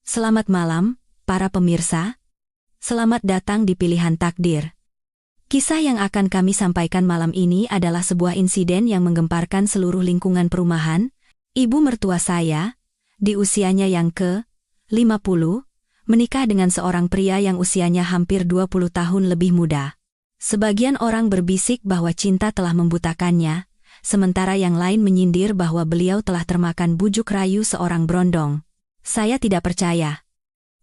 Selamat malam, para pemirsa. Selamat datang di Pilihan Takdir. Kisah yang akan kami sampaikan malam ini adalah sebuah insiden yang menggemparkan seluruh lingkungan perumahan. Ibu mertua saya, di usianya yang ke-50, menikah dengan seorang pria yang usianya hampir 20 tahun lebih muda. Sebagian orang berbisik bahwa cinta telah membutakannya, sementara yang lain menyindir bahwa beliau telah termakan bujuk rayu seorang berondong. Saya tidak percaya.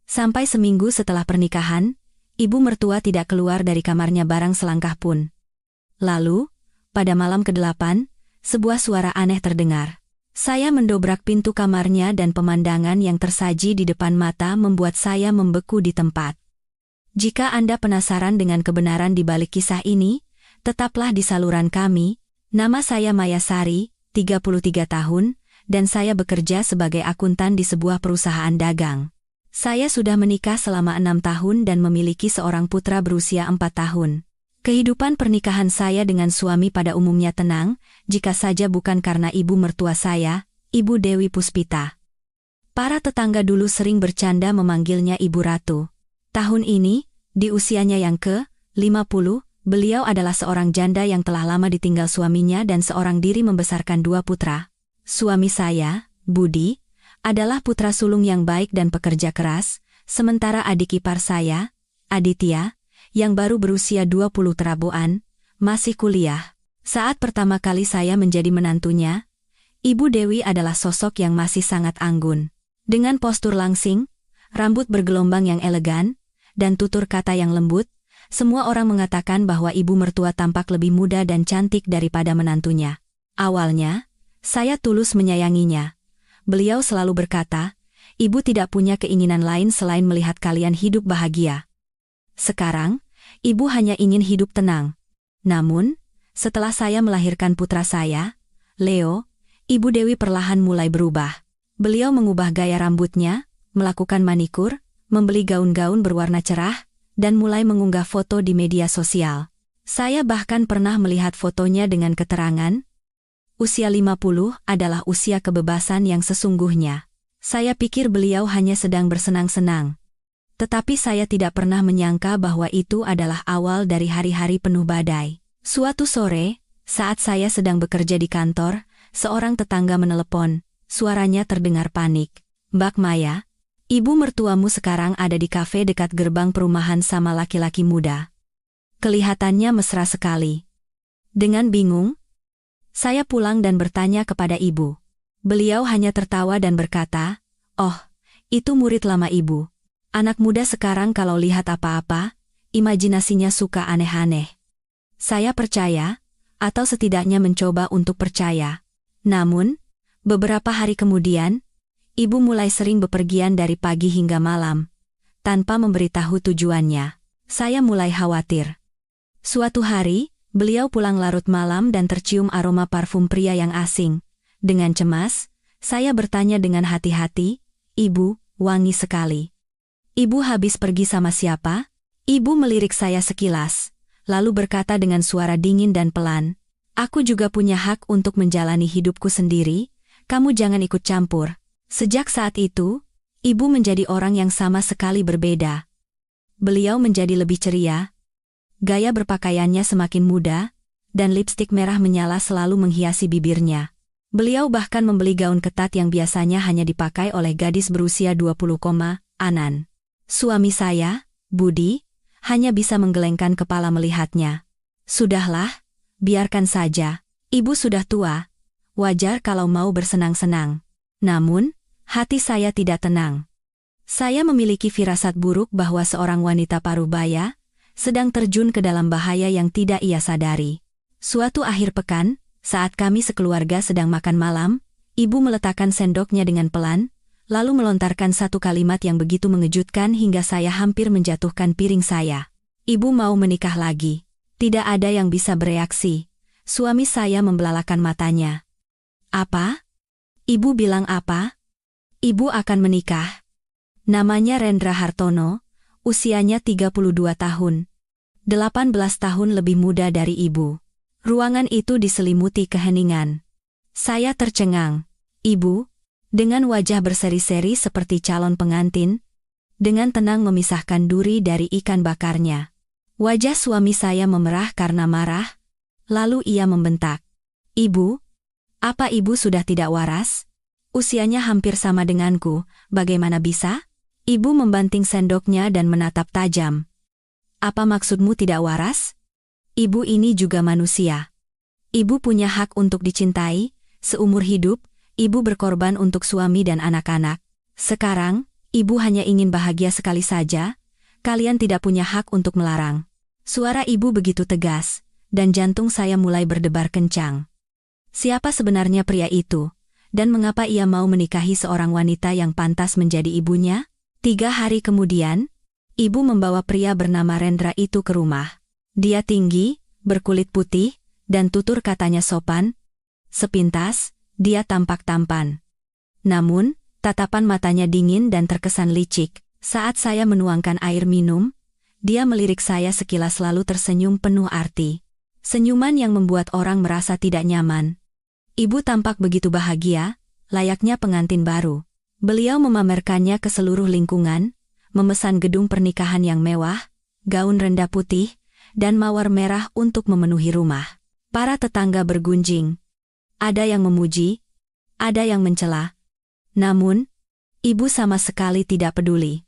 Sampai seminggu setelah pernikahan, ibu mertua tidak keluar dari kamarnya barang selangkah pun. Lalu, pada malam ke-8, sebuah suara aneh terdengar. Saya mendobrak pintu kamarnya dan pemandangan yang tersaji di depan mata membuat saya membeku di tempat. Jika Anda penasaran dengan kebenaran di balik kisah ini, tetaplah di saluran kami. Nama saya Maya Sari, 33 tahun, dan saya bekerja sebagai akuntan di sebuah perusahaan dagang. Saya sudah menikah selama 6 tahun dan memiliki seorang putra berusia 4 tahun. Kehidupan pernikahan saya dengan suami pada umumnya tenang, jika saja bukan karena ibu mertua saya, Ibu Dewi Puspita. Para tetangga dulu sering bercanda memanggilnya Ibu Ratu. Tahun ini, di usianya yang ke-50, beliau adalah seorang janda yang telah lama ditinggal suaminya dan seorang diri membesarkan 2 putra. Suami saya, Budi, adalah putra sulung yang baik dan pekerja keras, sementara adik ipar saya, Aditya, yang baru berusia 20 terabuan, masih kuliah. Saat pertama kali saya menjadi menantunya, Ibu Dewi adalah sosok yang masih sangat anggun. Dengan postur langsing, rambut bergelombang yang elegan, dan tutur kata yang lembut, semua orang mengatakan bahwa ibu mertua tampak lebih muda dan cantik daripada menantunya. Awalnya, saya tulus menyayanginya. Beliau selalu berkata, ibu tidak punya keinginan lain selain melihat kalian hidup bahagia. Sekarang, ibu hanya ingin hidup tenang. Namun, setelah saya melahirkan putra saya, Leo, Ibu Dewi perlahan mulai berubah. Beliau mengubah gaya rambutnya, melakukan manikur, membeli gaun-gaun berwarna cerah, dan mulai mengunggah foto di media sosial. Saya bahkan pernah melihat fotonya dengan keterangan, usia 50 adalah usia kebebasan yang sesungguhnya. Saya pikir beliau hanya sedang bersenang-senang. Tetapi saya tidak pernah menyangka bahwa itu adalah awal dari hari-hari penuh badai. Suatu sore, saat saya sedang bekerja di kantor, seorang tetangga menelepon. Suaranya terdengar panik. "Mbak Maya, ibu mertuamu sekarang ada di kafe dekat gerbang perumahan sama laki-laki muda. Kelihatannya mesra sekali." Dengan bingung, saya pulang dan bertanya kepada ibu. Beliau hanya tertawa dan berkata, "Oh, itu murid lama ibu. Anak muda sekarang kalau lihat apa-apa, imajinasinya suka aneh-aneh." Saya percaya, atau setidaknya mencoba untuk percaya. Namun, beberapa hari kemudian, ibu mulai sering bepergian dari pagi hingga malam, tanpa memberitahu tujuannya. Saya mulai khawatir. Suatu hari, beliau pulang larut malam dan tercium aroma parfum pria yang asing. Dengan cemas, saya bertanya dengan hati-hati, "Ibu, wangi sekali. Ibu habis pergi sama siapa?" Ibu melirik saya sekilas, lalu berkata dengan suara dingin dan pelan, "Aku juga punya hak untuk menjalani hidupku sendiri, kamu jangan ikut campur." Sejak saat itu, ibu menjadi orang yang sama sekali berbeda. Beliau menjadi lebih ceria, gaya berpakaiannya semakin muda, dan lipstik merah menyala selalu menghiasi bibirnya. Beliau bahkan membeli gaun ketat yang biasanya hanya dipakai oleh gadis berusia 20-an. Suami saya, Budi, hanya bisa menggelengkan kepala melihatnya. "Sudahlah, biarkan saja. Ibu sudah tua. Wajar kalau mau bersenang-senang." Namun, hati saya tidak tenang. Saya memiliki firasat buruk bahwa seorang wanita parubaya sedang terjun ke dalam bahaya yang tidak ia sadari. Suatu akhir pekan, saat kami sekeluarga sedang makan malam, ibu meletakkan sendoknya dengan pelan, lalu melontarkan satu kalimat yang begitu mengejutkan hingga saya hampir menjatuhkan piring saya. "Ibu mau menikah lagi." Tidak ada yang bisa bereaksi. Suami saya membelalakan matanya. "Apa? Ibu bilang apa?" "Ibu akan menikah." Namanya Rendra Hartono, usianya 32 tahun. 18 tahun lebih muda dari ibu. Ruangan itu diselimuti keheningan. Saya tercengang. "Ibu, Dengan wajah berseri-seri seperti calon pengantin, dengan tenang memisahkan duri dari ikan bakarnya. Wajah suami saya memerah karena marah, lalu ia membentak. "Ibu, apa ibu sudah tidak waras? Usianya hampir sama denganku, bagaimana bisa?" Ibu membanting sendoknya dan menatap tajam. "Apa maksudmu tidak waras? Ibu ini juga manusia. Ibu punya hak untuk dicintai, seumur hidup, ibu berkorban untuk suami dan anak-anak. Sekarang, ibu hanya ingin bahagia sekali saja, kalian tidak punya hak untuk melarang." Suara ibu begitu tegas, dan jantung saya mulai berdebar kencang. Siapa sebenarnya pria itu, dan mengapa ia mau menikahi seorang wanita yang pantas menjadi ibunya? 3 hari kemudian, ibu membawa pria bernama Rendra itu ke rumah. Dia tinggi, berkulit putih, dan tutur katanya sopan. Sepintas, dia tampak tampan. Namun, tatapan matanya dingin dan terkesan licik. Saat saya menuangkan air minum, dia melirik saya sekilas lalu tersenyum penuh arti. Senyuman yang membuat orang merasa tidak nyaman. Ibu tampak begitu bahagia, layaknya pengantin baru. Beliau memamerkannya ke seluruh lingkungan, memesan gedung pernikahan yang mewah, gaun rendah putih, dan mawar merah untuk memenuhi rumah. Para tetangga bergunjing. Ada yang memuji, ada yang mencela. Namun, ibu sama sekali tidak peduli.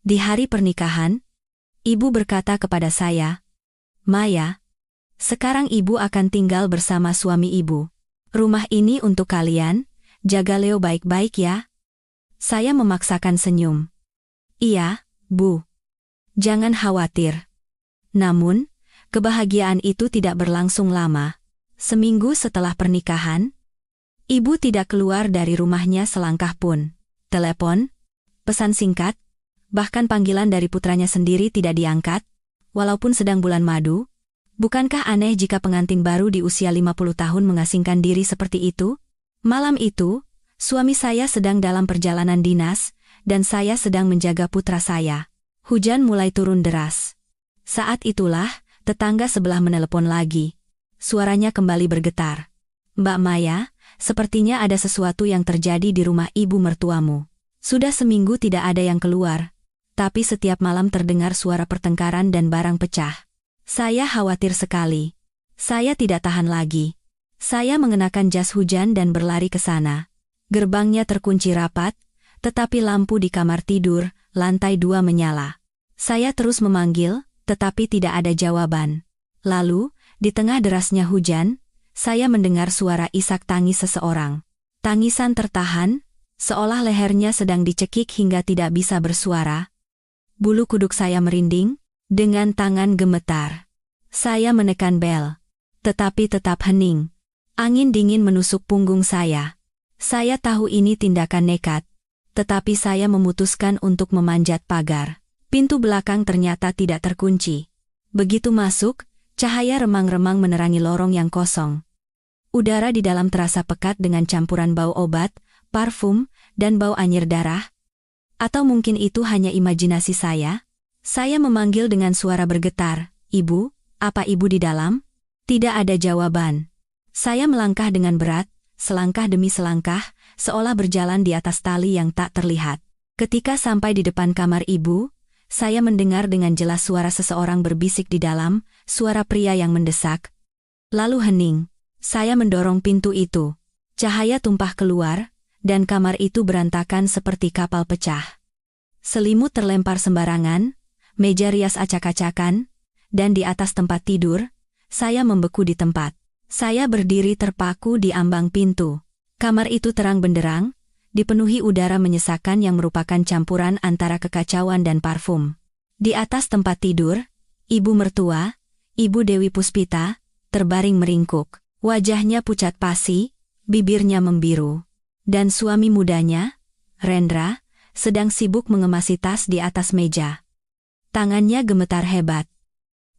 Di hari pernikahan, ibu berkata kepada saya, "Maya, sekarang ibu akan tinggal bersama suami ibu. Rumah ini untuk kalian, jaga Leo baik-baik ya." Saya memaksakan senyum. "Iya, Bu. Jangan khawatir." Namun, kebahagiaan itu tidak berlangsung lama. Seminggu setelah pernikahan, ibu tidak keluar dari rumahnya selangkah pun. Telepon, pesan singkat, bahkan panggilan dari putranya sendiri tidak diangkat, walaupun sedang bulan madu. Bukankah aneh jika pengantin baru di usia 50 tahun mengasingkan diri seperti itu? Malam itu, suami saya sedang dalam perjalanan dinas, dan saya sedang menjaga putra saya. Hujan mulai turun deras. Saat itulah, tetangga sebelah menelepon lagi. Suaranya kembali bergetar. "Mbak Maya, sepertinya ada sesuatu yang terjadi di rumah ibu mertuamu. Sudah seminggu tidak ada yang keluar, tapi setiap malam terdengar suara pertengkaran dan barang pecah. Saya khawatir sekali. Saya tidak tahan lagi. Saya mengenakan jas hujan dan berlari ke sana. Gerbangnya terkunci rapat, tetapi lampu di kamar tidur, lantai 2 menyala. Saya terus memanggil, tetapi tidak ada jawaban. Lalu, di tengah derasnya hujan, saya mendengar suara isak tangis seseorang. Tangisan tertahan, seolah lehernya sedang dicekik hingga tidak bisa bersuara. Bulu kuduk saya merinding, dengan tangan gemetar. Saya menekan bel, tetapi tetap hening. Angin dingin menusuk punggung saya. Saya tahu ini tindakan nekat, tetapi saya memutuskan untuk memanjat pagar. Pintu belakang ternyata tidak terkunci. Begitu masuk, cahaya remang-remang menerangi lorong yang kosong. Udara di dalam terasa pekat dengan campuran bau obat, parfum, dan bau anyir darah. Atau mungkin itu hanya imajinasi saya? Saya memanggil dengan suara bergetar, "Ibu, apa ibu di dalam?" Tidak ada jawaban. Saya melangkah dengan berat, selangkah demi selangkah, seolah berjalan di atas tali yang tak terlihat. Ketika sampai di depan kamar ibu, saya mendengar dengan jelas suara seseorang berbisik di dalam, suara pria yang mendesak. Lalu hening. Saya mendorong pintu itu. Cahaya tumpah keluar, dan kamar itu berantakan seperti kapal pecah. Selimut terlempar sembarangan, meja rias acak-acakan, dan di atas tempat tidur, saya membeku di tempat. Saya berdiri terpaku di ambang pintu. Kamar itu terang benderang, dipenuhi udara menyesakan yang merupakan campuran antara kekacauan dan parfum. Di atas tempat tidur, ibu mertua, Ibu Dewi Puspita, terbaring meringkuk. Wajahnya pucat pasi, bibirnya membiru. Dan suami mudanya, Rendra, sedang sibuk mengemasi tas di atas meja. Tangannya gemetar hebat.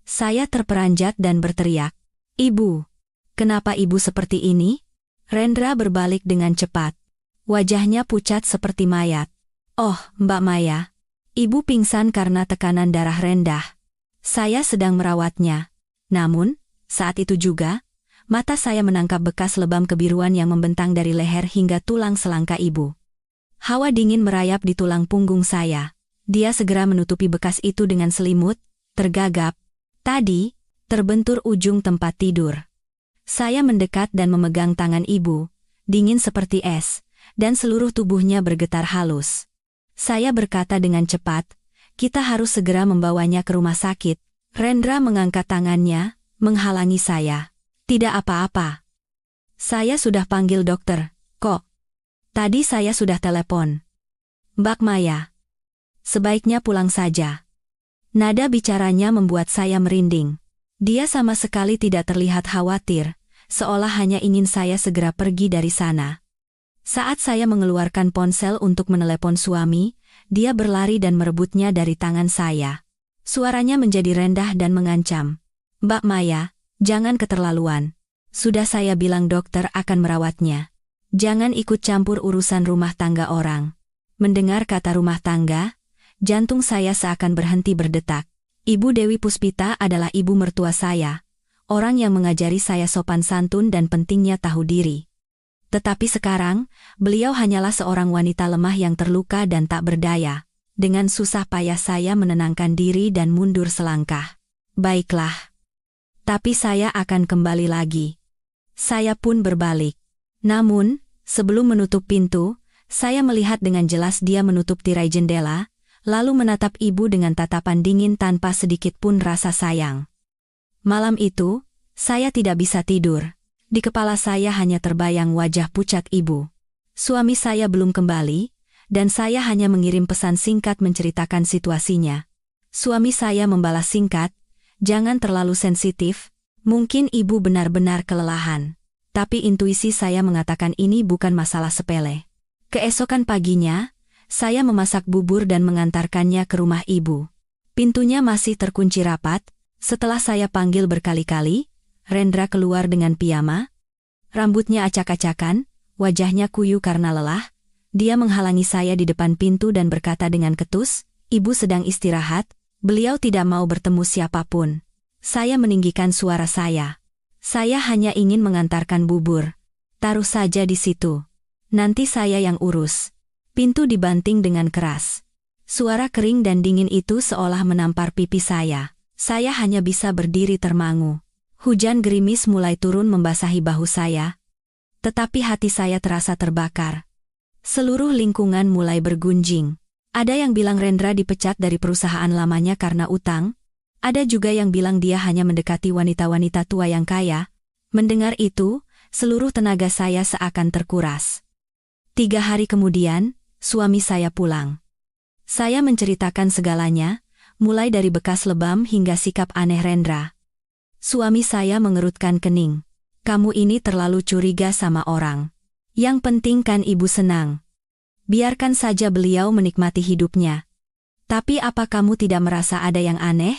Saya terperanjat dan berteriak, "Ibu, kenapa ibu seperti ini?" Rendra berbalik dengan cepat. Wajahnya pucat seperti mayat. "Oh, Mbak Maya, ibu pingsan karena tekanan darah rendah. Saya sedang merawatnya." Namun, saat itu juga, mata saya menangkap bekas lebam kebiruan yang membentang dari leher hingga tulang selangka ibu. Hawa dingin merayap di tulang punggung saya. Dia segera menutupi bekas itu dengan selimut, tergagap. Tadi, terbentur ujung tempat tidur. Saya mendekat dan memegang tangan ibu, dingin seperti es, dan seluruh tubuhnya bergetar halus. Saya berkata dengan cepat, kita harus segera membawanya ke rumah sakit. Rendra mengangkat tangannya, menghalangi saya. Tidak apa-apa. Saya sudah panggil dokter, kok. Tadi saya sudah telepon. Mbak Maya. Sebaiknya pulang saja. Nada bicaranya membuat saya merinding. Dia sama sekali tidak terlihat khawatir, seolah hanya ingin saya segera pergi dari sana. Saat saya mengeluarkan ponsel untuk menelepon suami, dia berlari dan merebutnya dari tangan saya. Suaranya menjadi rendah dan mengancam. Mbak Maya, jangan keterlaluan. Sudah saya bilang dokter akan merawatnya. Jangan ikut campur urusan rumah tangga orang. Mendengar kata rumah tangga, jantung saya seakan berhenti berdetak. Ibu Dewi Puspita adalah ibu mertua saya, orang yang mengajari saya sopan santun dan pentingnya tahu diri. Tetapi sekarang, beliau hanyalah seorang wanita lemah yang terluka dan tak berdaya. Dengan susah payah saya menenangkan diri dan mundur selangkah. Baiklah. Tapi saya akan kembali lagi. Saya pun berbalik. Namun, sebelum menutup pintu, saya melihat dengan jelas dia menutup tirai jendela, lalu menatap ibu dengan tatapan dingin tanpa sedikit pun rasa sayang. Malam itu, saya tidak bisa tidur. Di kepala saya hanya terbayang wajah pucat ibu. Suami saya belum kembali, dan saya hanya mengirim pesan singkat menceritakan situasinya. Suami saya membalas singkat, jangan terlalu sensitif, mungkin ibu benar-benar kelelahan. Tapi intuisi saya mengatakan ini bukan masalah sepele. Keesokan paginya, saya memasak bubur dan mengantarkannya ke rumah ibu. Pintunya masih terkunci rapat, setelah saya panggil berkali-kali, Rendra keluar dengan piyama. Rambutnya acak-acakan, wajahnya kuyu karena lelah. Dia menghalangi saya di depan pintu dan berkata dengan ketus, ibu sedang istirahat, beliau tidak mau bertemu siapapun. Saya meninggikan suara saya. Saya hanya ingin mengantarkan bubur. Taruh saja di situ. Nanti saya yang urus. Pintu dibanting dengan keras. Suara kering dan dingin itu seolah menampar pipi saya. Saya hanya bisa berdiri termangu. Hujan gerimis mulai turun membasahi bahu saya. Tetapi hati saya terasa terbakar. Seluruh lingkungan mulai bergunjing. Ada yang bilang Rendra dipecat dari perusahaan lamanya karena utang. Ada juga yang bilang dia hanya mendekati wanita-wanita tua yang kaya. Mendengar itu, seluruh tenaga saya seakan terkuras. 3 hari kemudian, suami saya pulang. Saya menceritakan segalanya, mulai dari bekas lebam hingga sikap aneh Rendra. Suami saya mengerutkan kening. Kamu ini terlalu curiga sama orang. Yang penting kan ibu senang. Biarkan saja beliau menikmati hidupnya. Tapi apa kamu tidak merasa ada yang aneh?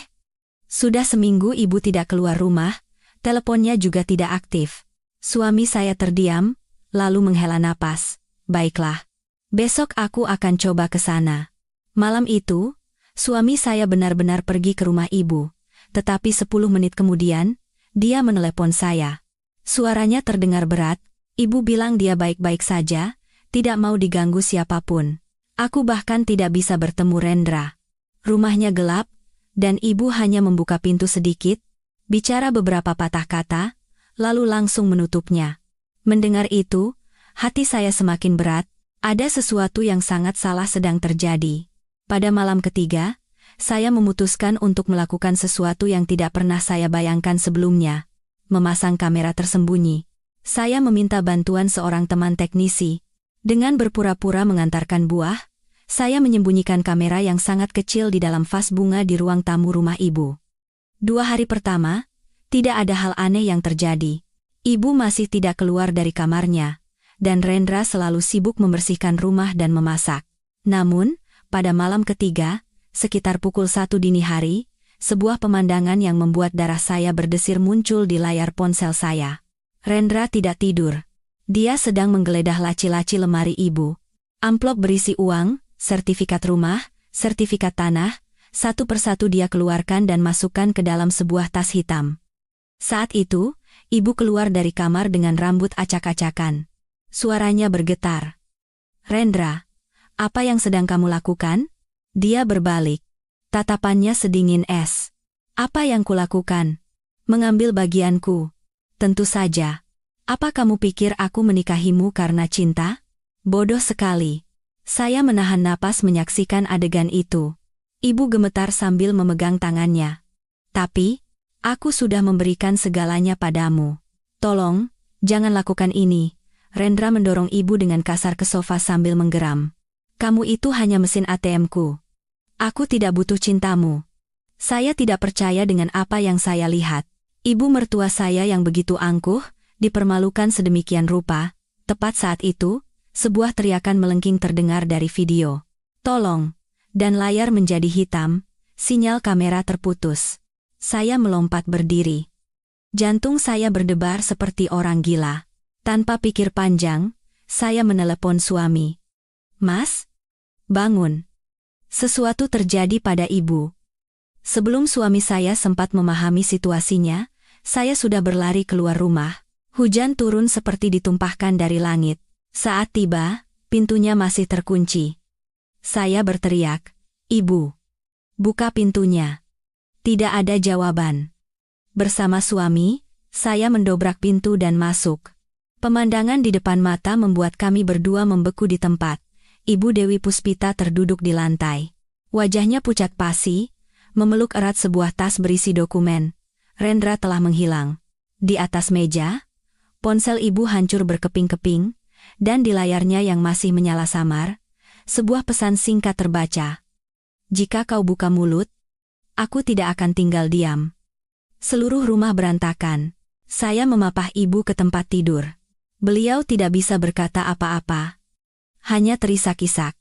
Sudah seminggu ibu tidak keluar rumah, teleponnya juga tidak aktif. Suami saya terdiam, lalu menghela napas. Baiklah. Besok aku akan coba ke sana. Malam itu, suami saya benar-benar pergi ke rumah ibu. Tetapi 10 menit kemudian, dia menelepon saya. Suaranya terdengar berat. Ibu bilang dia baik-baik saja, tidak mau diganggu siapapun. Aku bahkan tidak bisa bertemu Rendra. Rumahnya gelap, dan ibu hanya membuka pintu sedikit, bicara beberapa patah kata, lalu langsung menutupnya. Mendengar itu, hati saya semakin berat, ada sesuatu yang sangat salah sedang terjadi. Pada malam ketiga, saya memutuskan untuk melakukan sesuatu yang tidak pernah saya bayangkan sebelumnya. Memasang kamera tersembunyi. Saya meminta bantuan seorang teman teknisi. Dengan berpura-pura mengantarkan buah, saya menyembunyikan kamera yang sangat kecil di dalam vas bunga di ruang tamu rumah ibu. 2 hari pertama, tidak ada hal aneh yang terjadi. Ibu masih tidak keluar dari kamarnya, dan Rendra selalu sibuk membersihkan rumah dan memasak. Namun, pada malam ketiga, sekitar pukul 1 dini hari, sebuah pemandangan yang membuat darah saya berdesir muncul di layar ponsel saya. Rendra tidak tidur. Dia sedang menggeledah laci-laci lemari ibu. Amplop berisi uang, sertifikat rumah, sertifikat tanah, satu persatu dia keluarkan dan masukkan ke dalam sebuah tas hitam. Saat itu, ibu keluar dari kamar dengan rambut acak-acakan. Suaranya bergetar. Rendra, Apa yang sedang kamu lakukan? Dia berbalik. Tatapannya sedingin es. Apa yang kulakukan? Mengambil bagianku. Tentu saja. Apa kamu pikir aku menikahimu karena cinta? Bodoh sekali. Saya menahan napas menyaksikan adegan itu. Ibu gemetar sambil memegang tangannya. Tapi, aku sudah memberikan segalanya padamu. Tolong, jangan lakukan ini. Rendra mendorong ibu dengan kasar ke sofa sambil menggeram. Kamu itu hanya mesin ATM-ku. Aku tidak butuh cintamu. Saya tidak percaya dengan apa yang saya lihat. Ibu mertua saya yang begitu angkuh, dipermalukan sedemikian rupa. Tepat saat itu, sebuah teriakan melengking terdengar dari video. Tolong! Dan layar menjadi hitam, sinyal kamera terputus. Saya melompat berdiri. Jantung saya berdebar seperti orang gila. Tanpa pikir panjang, saya menelepon suami. Mas? Bangun. Sesuatu terjadi pada ibu. Sebelum suami saya sempat memahami situasinya, saya sudah berlari keluar rumah. Hujan turun seperti ditumpahkan dari langit. Saat tiba, pintunya masih terkunci. Saya berteriak, "Ibu, buka pintunya." Tidak ada jawaban. Bersama suami, saya mendobrak pintu dan masuk. Pemandangan di depan mata membuat kami berdua membeku di tempat. Ibu Dewi Puspita terduduk di lantai. Wajahnya pucat pasi, memeluk erat sebuah tas berisi dokumen. Rendra telah menghilang. Di atas meja, ponsel ibu hancur berkeping-keping, dan di layarnya yang masih menyala samar, sebuah pesan singkat terbaca. Jika kau buka mulut, aku tidak akan tinggal diam. Seluruh rumah berantakan. Saya memapah ibu ke tempat tidur. Beliau tidak bisa berkata apa-apa. Hanya terisak-isak.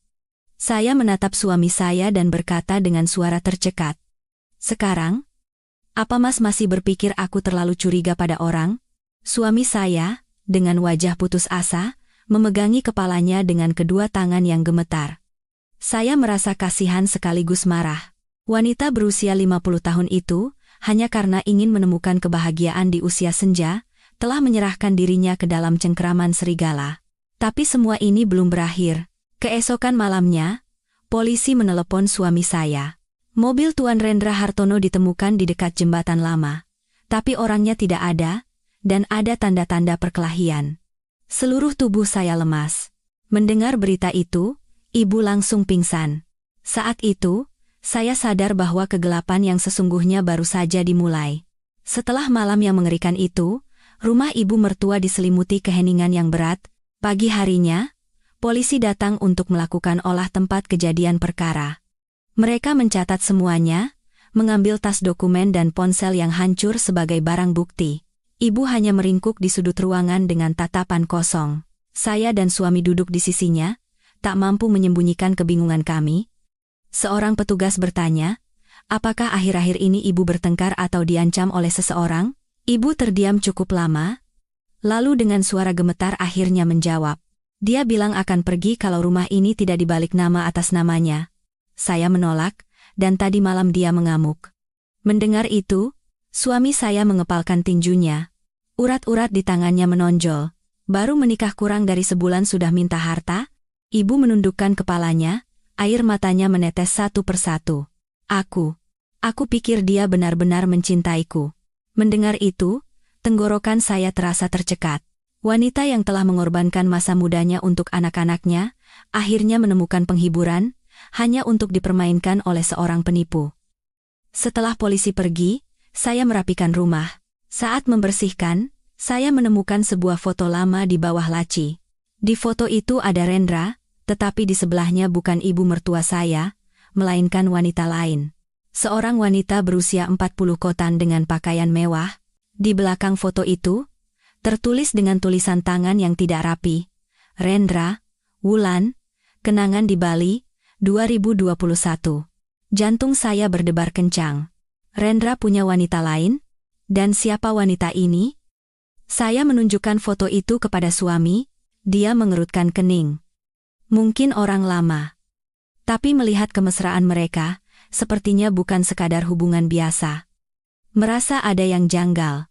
Saya menatap suami saya dan berkata dengan suara tercekat. Sekarang, apa Mas masih berpikir aku terlalu curiga pada orang? Suami saya, dengan wajah putus asa, memegangi kepalanya dengan kedua tangan yang gemetar. Saya merasa kasihan sekaligus marah. Wanita berusia 50 tahun itu, hanya karena ingin menemukan kebahagiaan di usia senja, telah menyerahkan dirinya ke dalam cengkeraman serigala. Tapi semua ini belum berakhir. Keesokan malamnya, polisi menelepon suami saya. Mobil Tuan Rendra Hartono ditemukan di dekat jembatan lama. Tapi orangnya tidak ada, dan ada tanda-tanda perkelahian. Seluruh tubuh saya lemas. Mendengar berita itu, ibu langsung pingsan. Saat itu, saya sadar bahwa kegelapan yang sesungguhnya baru saja dimulai. Setelah malam yang mengerikan itu, rumah ibu mertua diselimuti keheningan yang berat. Pagi harinya, polisi datang untuk melakukan olah tempat kejadian perkara. Mereka mencatat semuanya, mengambil tas dokumen dan ponsel yang hancur sebagai barang bukti. Ibu hanya meringkuk di sudut ruangan dengan tatapan kosong. Saya dan suami duduk di sisinya, tak mampu menyembunyikan kebingungan kami. Seorang petugas bertanya, apakah akhir-akhir ini ibu bertengkar atau diancam oleh seseorang? Ibu terdiam cukup lama, lalu dengan suara gemetar akhirnya menjawab. Dia bilang akan pergi kalau rumah ini tidak dibalik nama atas namanya. Saya menolak, dan tadi malam dia mengamuk. Mendengar itu, suami saya mengepalkan tinjunya. Urat-urat di tangannya menonjol. Baru menikah kurang dari sebulan sudah minta harta? Ibu menundukkan kepalanya, air matanya menetes satu persatu. Aku pikir dia benar-benar mencintaiku. Mendengar itu, tenggorokan saya terasa tercekat. Wanita yang telah mengorbankan masa mudanya untuk anak-anaknya, akhirnya menemukan penghiburan, hanya untuk dipermainkan oleh seorang penipu. Setelah polisi pergi, saya merapikan rumah. Saat membersihkan, saya menemukan sebuah foto lama di bawah laci. Di foto itu ada Rendra, tetapi di sebelahnya bukan ibu mertua saya, melainkan wanita lain. Seorang wanita berusia 40 kotan dengan pakaian mewah. Di belakang foto itu, tertulis dengan tulisan tangan yang tidak rapi, Rendra, Wulan, Kenangan di Bali, 2021. Jantung saya berdebar kencang. Rendra punya wanita lain? Dan siapa wanita ini? Saya menunjukkan foto itu kepada suami, dia mengerutkan kening. Mungkin orang lama. Tapi melihat kemesraan mereka, sepertinya bukan sekadar hubungan biasa. Merasa ada yang janggal.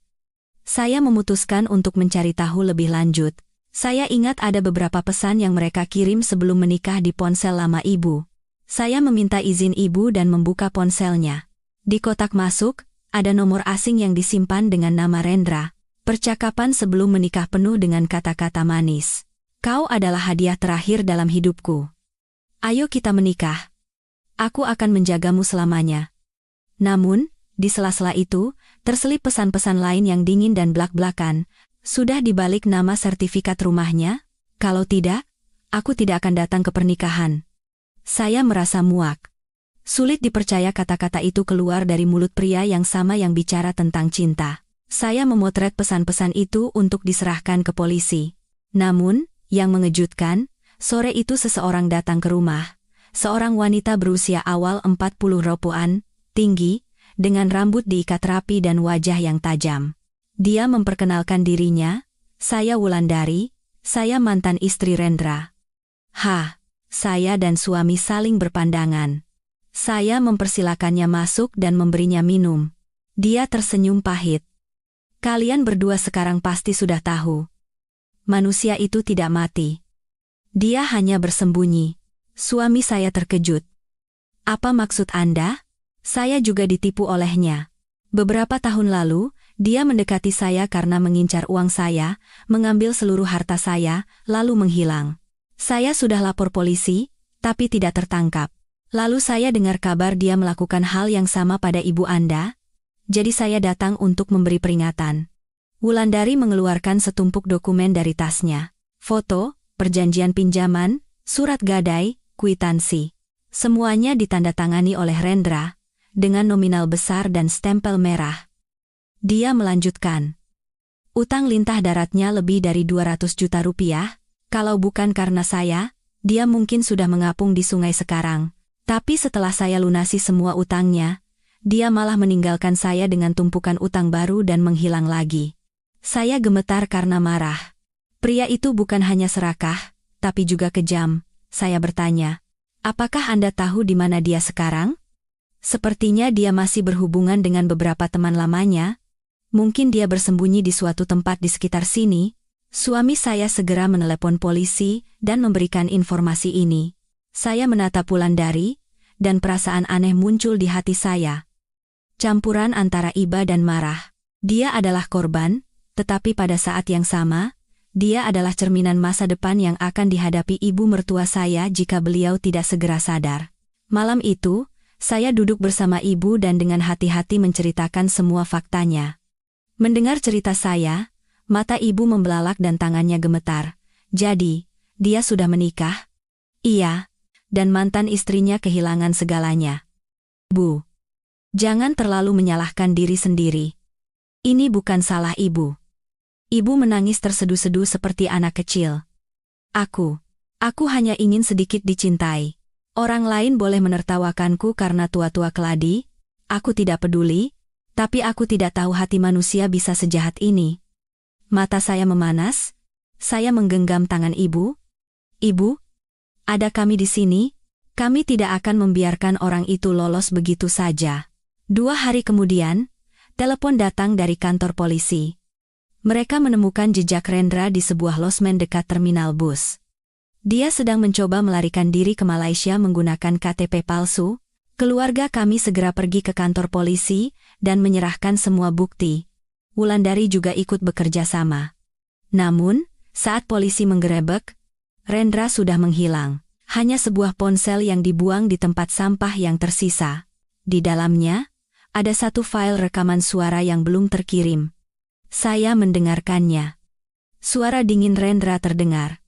Saya memutuskan untuk mencari tahu lebih lanjut. Saya ingat ada beberapa pesan yang mereka kirim sebelum menikah di ponsel lama ibu. Saya meminta izin ibu dan membuka ponselnya. Di kotak masuk, ada nomor asing yang disimpan dengan nama Rendra. Percakapan sebelum menikah penuh dengan kata-kata manis. Kau adalah hadiah terakhir dalam hidupku. Ayo kita menikah. Aku akan menjagamu selamanya. Namun, di sela-sela itu, terselip pesan-pesan lain yang dingin dan blak-blakan. Sudah dibalik nama sertifikat rumahnya? Kalau tidak, aku tidak akan datang ke pernikahan. Saya merasa muak. Sulit dipercaya kata-kata itu keluar dari mulut pria yang sama yang bicara tentang cinta. Saya memotret pesan-pesan itu untuk diserahkan ke polisi. Namun, yang mengejutkan, sore itu seseorang datang ke rumah. Seorang wanita berusia awal 40-an, tinggi, dengan rambut diikat rapi dan wajah yang tajam. Dia memperkenalkan dirinya, saya Wulandari, saya mantan istri Rendra. Saya dan suami saling berpandangan. Saya mempersilakannya masuk dan memberinya minum. Dia tersenyum pahit. Kalian berdua sekarang pasti sudah tahu. Manusia itu tidak mati. Dia hanya bersembunyi. Suami saya terkejut. Apa maksud Anda? Saya juga ditipu olehnya. Beberapa tahun lalu, dia mendekati saya karena mengincar uang saya, mengambil seluruh harta saya, lalu menghilang. Saya sudah lapor polisi, tapi tidak tertangkap. Lalu saya dengar kabar dia melakukan hal yang sama pada ibu Anda. Jadi saya datang untuk memberi peringatan. Wulandari mengeluarkan setumpuk dokumen dari tasnya. Foto, perjanjian pinjaman, surat gadai, kwitansi. Semuanya ditandatangani oleh Rendra, dengan nominal besar dan stempel merah. Dia melanjutkan. Utang lintah daratnya lebih dari 200 juta rupiah, kalau bukan karena saya, dia mungkin sudah mengapung di sungai sekarang. Tapi setelah saya lunasi semua utangnya, dia malah meninggalkan saya dengan tumpukan utang baru dan menghilang lagi. Saya gemetar karena marah. Pria itu bukan hanya serakah, tapi juga kejam. Saya bertanya, apakah Anda tahu di mana dia sekarang? Sepertinya dia masih berhubungan dengan beberapa teman lamanya. Mungkin dia bersembunyi di suatu tempat di sekitar sini. Suami saya segera menelepon polisi dan memberikan informasi ini. Saya menatap Wulandari, dan perasaan aneh muncul di hati saya. Campuran antara iba dan marah. Dia adalah korban, tetapi pada saat yang sama, dia adalah cerminan masa depan yang akan dihadapi ibu mertua saya jika beliau tidak segera sadar. Malam itu, saya duduk bersama ibu dan dengan hati-hati menceritakan semua faktanya. Mendengar cerita saya, mata ibu membelalak dan tangannya gemetar. Jadi, dia sudah menikah? Iya, dan mantan istrinya kehilangan segalanya. Bu, jangan terlalu menyalahkan diri sendiri. Ini bukan salah ibu. Ibu menangis terseduh-seduh seperti anak kecil. Aku hanya ingin sedikit dicintai. Orang lain boleh menertawakanku karena tua-tua keladi, aku tidak peduli, tapi aku tidak tahu hati manusia bisa sejahat ini. Mata saya memanas, saya menggenggam tangan ibu. Ibu, ada kami di sini, kami tidak akan membiarkan orang itu lolos begitu saja. 2 hari kemudian, telepon datang dari kantor polisi. Mereka menemukan jejak Rendra di sebuah losmen dekat terminal bus. Dia sedang mencoba melarikan diri ke Malaysia menggunakan KTP palsu. Keluarga kami segera pergi ke kantor polisi dan menyerahkan semua bukti. Wulandari juga ikut bekerja sama. Namun, saat polisi menggerebek, Rendra sudah menghilang. Hanya sebuah ponsel yang dibuang di tempat sampah yang tersisa. Di dalamnya, ada satu file rekaman suara yang belum terkirim. Saya mendengarkannya. Suara dingin Rendra terdengar.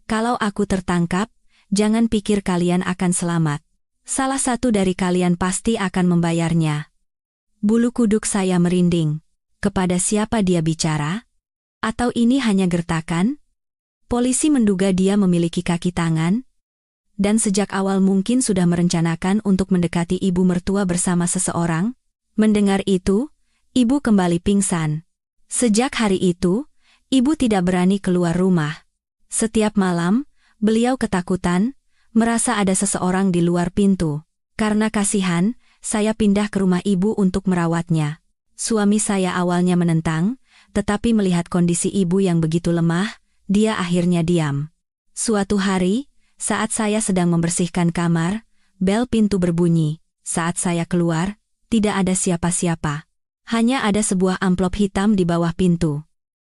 Kalau aku tertangkap, jangan pikir kalian akan selamat. Salah satu dari kalian pasti akan membayarnya. Bulu kuduk saya merinding. Kepada siapa dia bicara? Atau ini hanya gertakan? Polisi menduga dia memiliki kaki tangan, dan sejak awal mungkin sudah merencanakan untuk mendekati ibu mertua bersama seseorang. Mendengar itu, ibu kembali pingsan. Sejak hari itu, ibu tidak berani keluar rumah. Setiap malam, beliau ketakutan, merasa ada seseorang di luar pintu. Karena kasihan, saya pindah ke rumah ibu untuk merawatnya. Suami saya awalnya menentang, tetapi melihat kondisi ibu yang begitu lemah, dia akhirnya diam. Suatu hari, saat saya sedang membersihkan kamar, bel pintu berbunyi. Saat saya keluar, tidak ada siapa-siapa. Hanya ada sebuah amplop hitam di bawah pintu.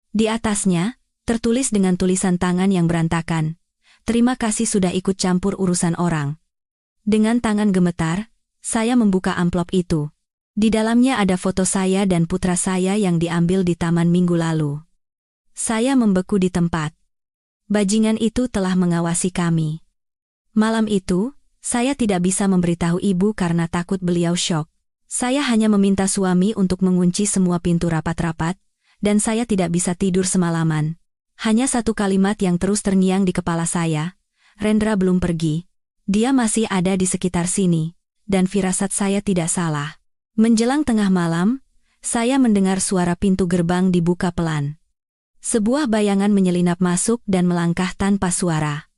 Di atasnya, tertulis dengan tulisan tangan yang berantakan, "Terima kasih sudah ikut campur urusan orang." Dengan tangan gemetar, saya membuka amplop itu. Di dalamnya ada foto saya dan putra saya yang diambil di taman minggu lalu. Saya membeku di tempat. Bajingan itu telah mengawasi kami. Malam itu, saya tidak bisa memberitahu ibu karena takut beliau syok. Saya hanya meminta suami untuk mengunci semua pintu rapat-rapat, dan saya tidak bisa tidur semalaman. Hanya satu kalimat yang terus terngiang di kepala saya, "Rendra belum pergi. Dia masih ada di sekitar sini." Dan firasat saya tidak salah. Menjelang tengah malam, saya mendengar suara pintu gerbang dibuka pelan. Sebuah bayangan menyelinap masuk dan melangkah tanpa suara.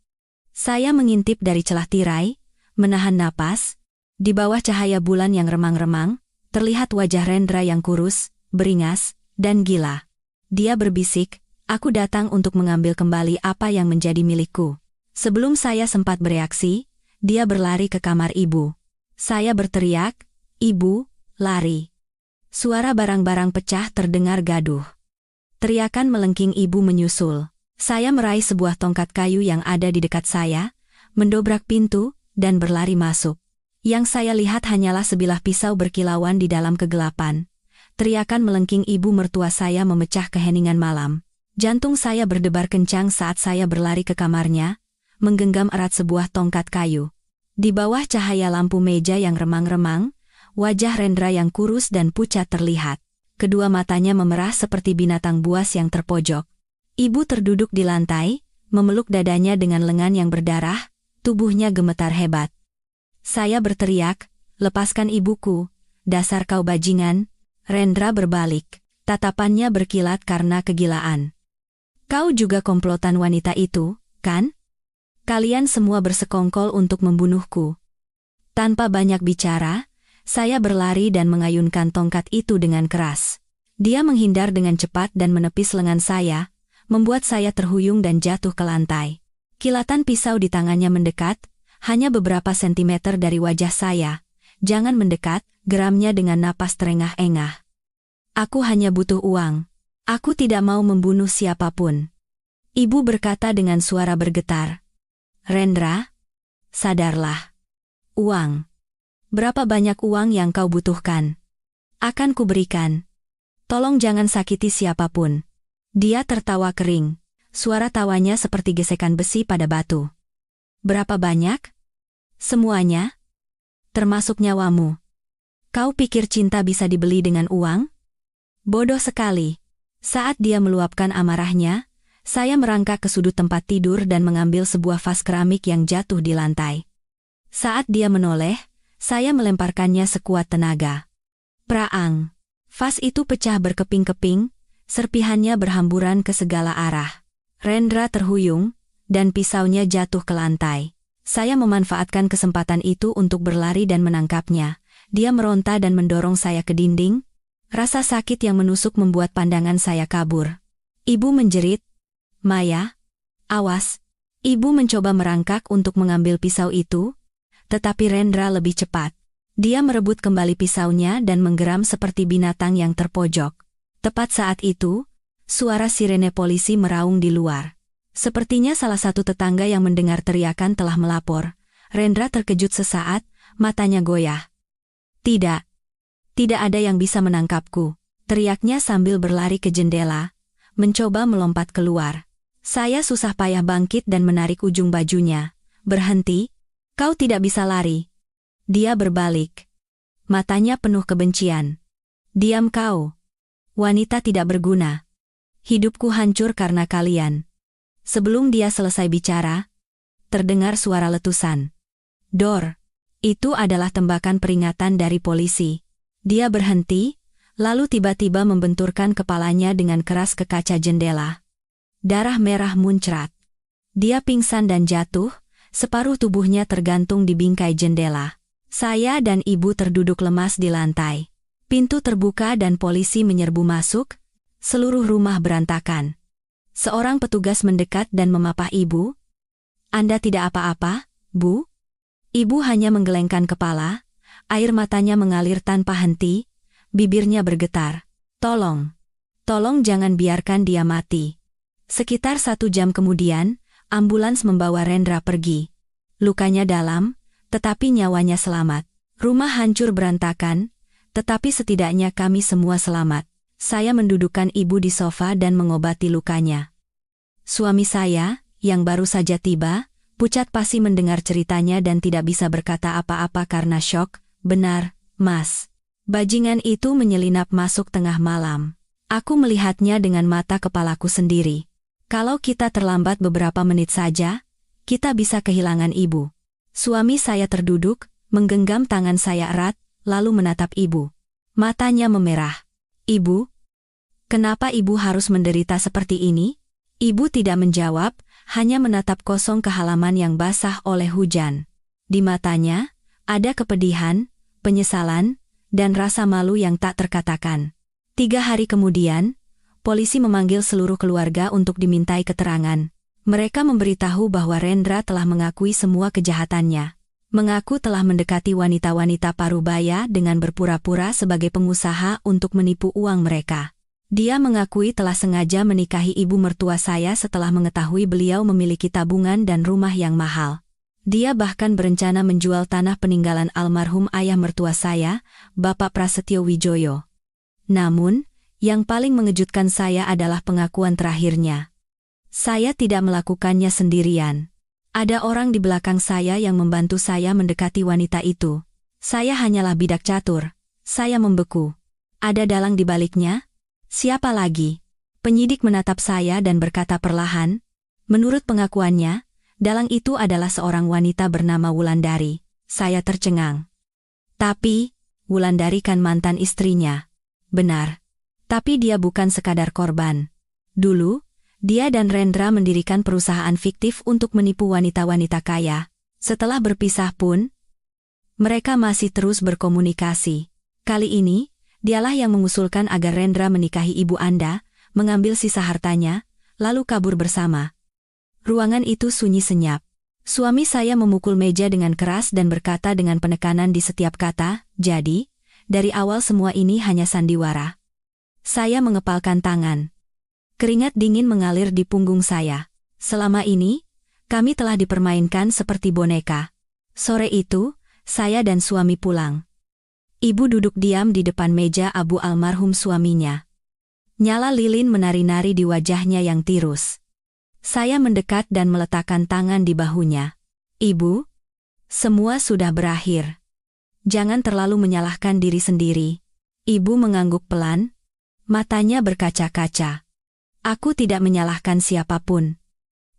Saya mengintip dari celah tirai, menahan napas. Di bawah cahaya bulan yang remang-remang, terlihat wajah Rendra yang kurus, beringas, dan gila. Dia berbisik, "Aku datang untuk mengambil kembali apa yang menjadi milikku." Sebelum saya sempat bereaksi, dia berlari ke kamar ibu. Saya berteriak, "Ibu, lari." Suara barang-barang pecah terdengar gaduh. Teriakan melengking ibu menyusul. Saya meraih sebuah tongkat kayu yang ada di dekat saya, mendobrak pintu, dan berlari masuk. Yang saya lihat hanyalah sebilah pisau berkilauan di dalam kegelapan. Teriakan melengking ibu mertua saya memecah keheningan malam. Jantung saya berdebar kencang saat saya berlari ke kamarnya, menggenggam erat sebuah tongkat kayu. Di bawah cahaya lampu meja yang remang-remang, wajah Rendra yang kurus dan pucat terlihat. Kedua matanya memerah seperti binatang buas yang terpojok. Ibu terduduk di lantai, memeluk dadanya dengan lengan yang berdarah, tubuhnya gemetar hebat. Saya berteriak, "Lepaskan ibuku, dasar kau bajingan." Rendra berbalik, tatapannya berkilat karena kegilaan. "Kau juga komplotan wanita itu, kan? Kalian semua bersekongkol untuk membunuhku." Tanpa banyak bicara, saya berlari dan mengayunkan tongkat itu dengan keras. Dia menghindar dengan cepat dan menepis lengan saya, membuat saya terhuyung dan jatuh ke lantai. Kilatan pisau di tangannya mendekat, hanya beberapa sentimeter dari wajah saya. "Jangan mendekat," geramnya dengan napas terengah-engah. "Aku hanya butuh uang. Aku tidak mau membunuh siapapun." Ibu berkata dengan suara bergetar. "Rendra, sadarlah. Uang. Berapa banyak uang yang kau butuhkan? Akan kuberikan. Tolong jangan sakiti siapapun." Dia tertawa kering. Suara tawanya seperti gesekan besi pada batu. "Berapa banyak?" "Semuanya. Termasuk nyawamu. Kau pikir cinta bisa dibeli dengan uang? Bodoh sekali." Saat dia meluapkan amarahnya, saya merangkak ke sudut tempat tidur dan mengambil sebuah vas keramik yang jatuh di lantai. Saat dia menoleh, saya melemparkannya sekuat tenaga. Praang. Vas itu pecah berkeping-keping, serpihannya berhamburan ke segala arah. Rendra terhuyung, dan pisaunya jatuh ke lantai. Saya memanfaatkan kesempatan itu untuk berlari dan menangkapnya. Dia meronta dan mendorong saya ke dinding. Rasa sakit yang menusuk membuat pandangan saya kabur. Ibu menjerit, "Maya, awas." Ibu mencoba merangkak untuk mengambil pisau itu, tetapi Rendra lebih cepat. Dia merebut kembali pisaunya dan menggeram seperti binatang yang terpojok. Tepat saat itu, suara sirene polisi meraung di luar. Sepertinya salah satu tetangga yang mendengar teriakan telah melapor. Rendra terkejut sesaat, matanya goyah. "Tidak. Tidak ada yang bisa menangkapku," teriaknya sambil berlari ke jendela, mencoba melompat keluar. Saya susah payah bangkit dan menarik ujung bajunya. "Berhenti, kau tidak bisa lari." Dia berbalik. Matanya penuh kebencian. "Diam kau. Wanita tidak berguna. Hidupku hancur karena kalian." Sebelum dia selesai bicara, terdengar suara letusan. "Dor." Itu adalah tembakan peringatan dari polisi. Dia berhenti, lalu tiba-tiba membenturkan kepalanya dengan keras ke kaca jendela. Darah merah muncrat. Dia pingsan dan jatuh, separuh tubuhnya tergantung di bingkai jendela. Saya dan ibu terduduk lemas di lantai. Pintu terbuka dan polisi menyerbu masuk, seluruh rumah berantakan. Seorang petugas mendekat dan memapah ibu. Anda tidak apa-apa, Bu? Ibu hanya menggelengkan kepala, air matanya mengalir tanpa henti, bibirnya bergetar. Tolong jangan biarkan dia mati. Sekitar 1 jam kemudian, ambulans membawa Rendra pergi. Lukanya dalam, tetapi nyawanya selamat. Rumah hancur berantakan, tetapi setidaknya kami semua selamat. Saya mendudukkan ibu di sofa dan mengobati lukanya. Suami saya, yang baru saja tiba, pucat pasi mendengar ceritanya dan tidak bisa berkata apa-apa karena syok. Benar, Mas. Bajingan itu menyelinap masuk tengah malam. Aku melihatnya dengan mata kepalaku sendiri. Kalau kita terlambat beberapa menit saja, kita bisa kehilangan ibu. Suami saya terduduk, menggenggam tangan saya erat, lalu menatap ibu. Matanya memerah. Ibu? Kenapa ibu harus menderita seperti ini? Ibu tidak menjawab, hanya menatap kosong ke halaman yang basah oleh hujan. Di matanya, ada kepedihan, penyesalan, dan rasa malu yang tak terkatakan. 3 hari kemudian, polisi memanggil seluruh keluarga untuk dimintai keterangan. Mereka memberitahu bahwa Rendra telah mengakui semua kejahatannya. Mengaku telah mendekati wanita-wanita parubaya dengan berpura-pura sebagai pengusaha untuk menipu uang mereka. Dia mengakui telah sengaja menikahi ibu mertua saya setelah mengetahui beliau memiliki tabungan dan rumah yang mahal. Dia bahkan berencana menjual tanah peninggalan almarhum ayah mertua saya, Bapak Prasetyo Wijaya. Namun, yang paling mengejutkan saya adalah pengakuan terakhirnya. Saya tidak melakukannya sendirian. Ada orang di belakang saya yang membantu saya mendekati wanita itu. Saya hanyalah bidak catur. Saya membeku. Ada dalang di baliknya? Siapa lagi? Penyidik menatap saya dan berkata perlahan. Menurut pengakuannya, dalang itu adalah seorang wanita bernama Wulandari. Saya tercengang. Tapi, Wulandari kan mantan istrinya. Benar. Tapi dia bukan sekadar korban. Dulu, dia dan Rendra mendirikan perusahaan fiktif untuk menipu wanita-wanita kaya. Setelah berpisah pun, mereka masih terus berkomunikasi. Kali ini, dialah yang mengusulkan agar Rendra menikahi ibu Anda, mengambil sisa hartanya, lalu kabur bersama. Ruangan itu sunyi senyap. Suami saya memukul meja dengan keras dan berkata dengan penekanan di setiap kata, jadi, dari awal semua ini hanya sandiwara. Saya mengepalkan tangan. Keringat dingin mengalir di punggung saya. Selama ini, kami telah dipermainkan seperti boneka. Sore itu, saya dan suami pulang. Ibu duduk diam di depan meja abu almarhum suaminya. Nyala lilin menari-nari di wajahnya yang tirus. Saya mendekat dan meletakkan tangan di bahunya. Ibu, semua sudah berakhir. Jangan terlalu menyalahkan diri sendiri. Ibu mengangguk pelan. Matanya berkaca-kaca. Aku tidak menyalahkan siapapun.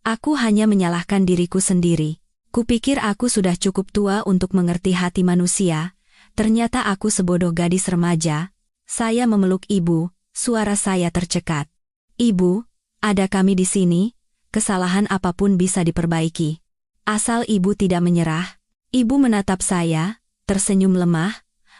Aku hanya menyalahkan diriku sendiri. Kupikir aku sudah cukup tua untuk mengerti hati manusia. Ternyata aku sebodoh gadis remaja. Saya memeluk ibu, suara saya tercekat. Ibu, ada kami di sini, kesalahan apapun bisa diperbaiki. Asal ibu tidak menyerah. Ibu menatap saya, tersenyum lemah,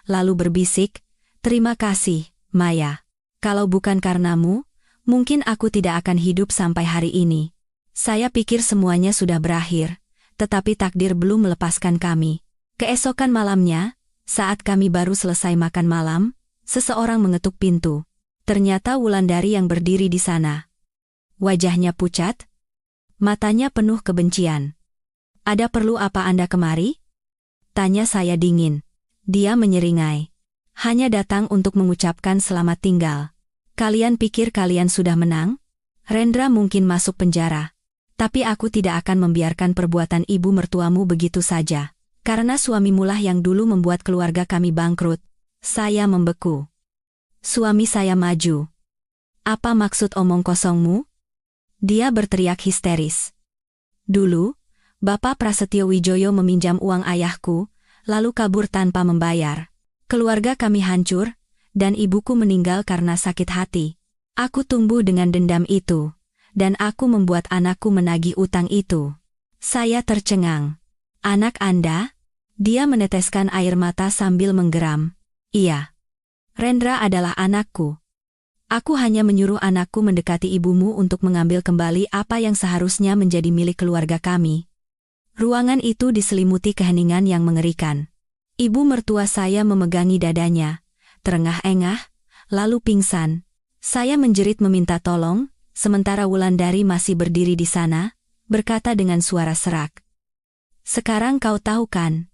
lalu berbisik, terima kasih, Maya. Kalau bukan karenamu, mungkin aku tidak akan hidup sampai hari ini. Saya pikir semuanya sudah berakhir, tetapi takdir belum melepaskan kami. Keesokan malamnya, saat kami baru selesai makan malam, seseorang mengetuk pintu. Ternyata Wulandari yang berdiri di sana. Wajahnya pucat, matanya penuh kebencian. Ada perlu apa Anda kemari? Tanya saya dingin. Dia menyeringai. Hanya datang untuk mengucapkan selamat tinggal. Kalian pikir kalian sudah menang? Rendra mungkin masuk penjara. Tapi aku tidak akan membiarkan perbuatan ibu mertuamu begitu saja. Karena suamimulah yang dulu membuat keluarga kami bangkrut. Saya membeku. Suami saya maju. Apa maksud omong kosongmu? Dia berteriak histeris. Dulu, Bapak Prasetyo Wijaya meminjam uang ayahku, lalu kabur tanpa membayar. Keluarga kami hancur, dan ibuku meninggal karena sakit hati. Aku tumbuh dengan dendam itu, dan aku membuat anakku menagih utang itu. Saya tercengang. Anak Anda? Dia meneteskan air mata sambil menggeram. Iya. Rendra adalah anakku. Aku hanya menyuruh anakku mendekati ibumu untuk mengambil kembali apa yang seharusnya menjadi milik keluarga kami. Ruangan itu diselimuti keheningan yang mengerikan. Ibu mertua saya memegangi dadanya, terengah-engah, lalu pingsan. Saya menjerit meminta tolong, sementara Wulandari masih berdiri di sana, berkata dengan suara serak. Sekarang kau tahu kan?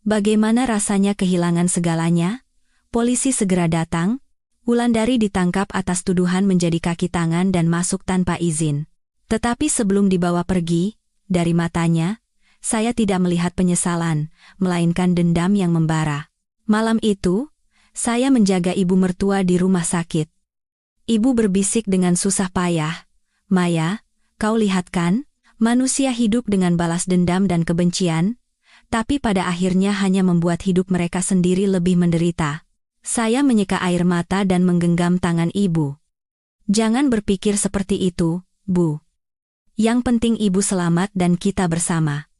Bagaimana rasanya kehilangan segalanya? Polisi segera datang. Wulandari ditangkap atas tuduhan menjadi kaki tangan dan masuk tanpa izin. Tetapi sebelum dibawa pergi, dari matanya, saya tidak melihat penyesalan, melainkan dendam yang membara. Malam itu, saya menjaga ibu mertua di rumah sakit. Ibu berbisik dengan susah payah, "Maya, kau lihat kan, manusia hidup dengan balas dendam dan kebencian, tapi pada akhirnya hanya membuat hidup mereka sendiri lebih menderita." Saya menyeka air mata dan menggenggam tangan ibu. "Jangan berpikir seperti itu, Bu. Yang penting ibu selamat dan kita bersama."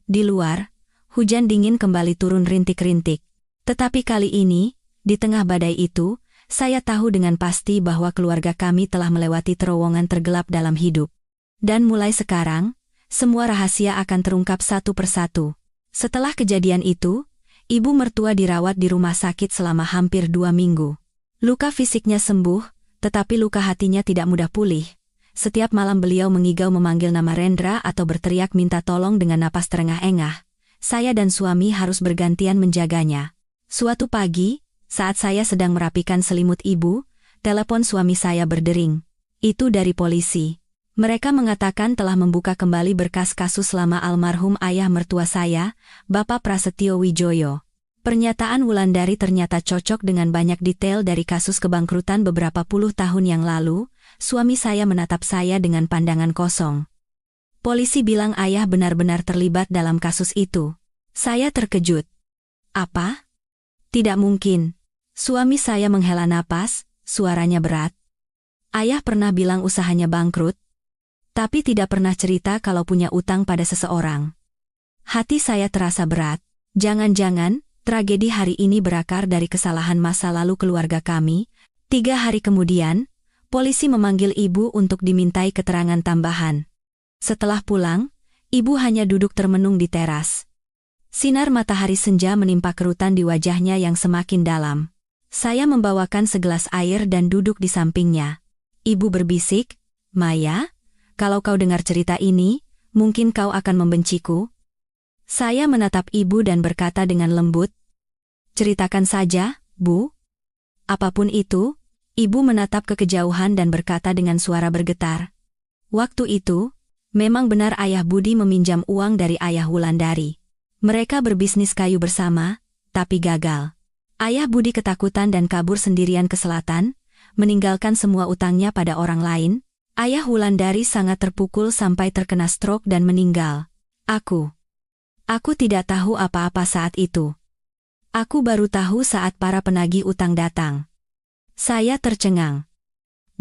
Di luar, hujan dingin kembali turun rintik-rintik. Tetapi kali ini, di tengah badai itu, saya tahu dengan pasti bahwa keluarga kami telah melewati terowongan tergelap dalam hidup. Dan mulai sekarang, semua rahasia akan terungkap satu persatu. Setelah kejadian itu, ibu mertua dirawat di rumah sakit selama hampir 2 minggu. Luka fisiknya sembuh, tetapi luka hatinya tidak mudah pulih. Setiap malam beliau mengigau memanggil nama Rendra atau berteriak minta tolong dengan napas terengah-engah. Saya dan suami harus bergantian menjaganya. Suatu pagi, saat saya sedang merapikan selimut ibu, telepon suami saya berdering. Itu dari polisi. Mereka mengatakan telah membuka kembali berkas kasus lama almarhum ayah mertua saya, Bapak Prasetyo Wijoyo. Pernyataan Wulandari ternyata cocok dengan banyak detail dari kasus kebangkrutan beberapa puluh tahun yang lalu. Suami saya menatap saya dengan pandangan kosong. Polisi bilang ayah benar-benar terlibat dalam kasus itu. Saya terkejut. Apa? Tidak mungkin. Suami saya menghela napas, suaranya berat. Ayah pernah bilang usahanya bangkrut, tapi tidak pernah cerita kalau punya utang pada seseorang. Hati saya terasa berat. Jangan-jangan, tragedi hari ini berakar dari kesalahan masa lalu keluarga kami. 3 hari kemudian, polisi memanggil ibu untuk dimintai keterangan tambahan. Setelah pulang, ibu hanya duduk termenung di teras. Sinar matahari senja menimpa kerutan di wajahnya yang semakin dalam. Saya membawakan segelas air dan duduk di sampingnya. Ibu berbisik, "Maya, kalau kau dengar cerita ini, mungkin kau akan membenciku." Saya menatap ibu dan berkata dengan lembut, "Ceritakan saja, Bu." Apapun itu, ibu menatap ke kejauhan dan berkata dengan suara bergetar. "Waktu itu, memang benar ayah Budi meminjam uang dari ayah Wulandari. Mereka berbisnis kayu bersama, tapi gagal. Ayah Budi ketakutan dan kabur sendirian ke selatan, meninggalkan semua utangnya pada orang lain. Ayah Wulandari sangat terpukul sampai terkena stroke dan meninggal. Aku tidak tahu apa-apa saat itu. Aku baru tahu saat para penagih utang datang." Saya tercengang.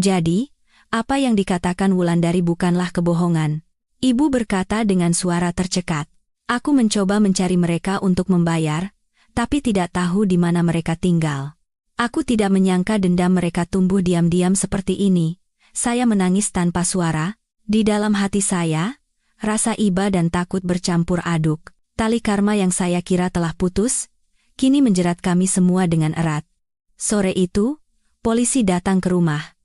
Jadi, apa yang dikatakan Wulandari bukanlah kebohongan. Ibu berkata dengan suara tercekat. "Aku mencoba mencari mereka untuk membayar, tapi tidak tahu di mana mereka tinggal. Aku tidak menyangka dendam mereka tumbuh diam-diam seperti ini." Saya menangis tanpa suara. Di dalam hati saya, rasa iba dan takut bercampur aduk. Tali karma yang saya kira telah putus, kini menjerat kami semua dengan erat. Sore itu, polisi datang ke rumah.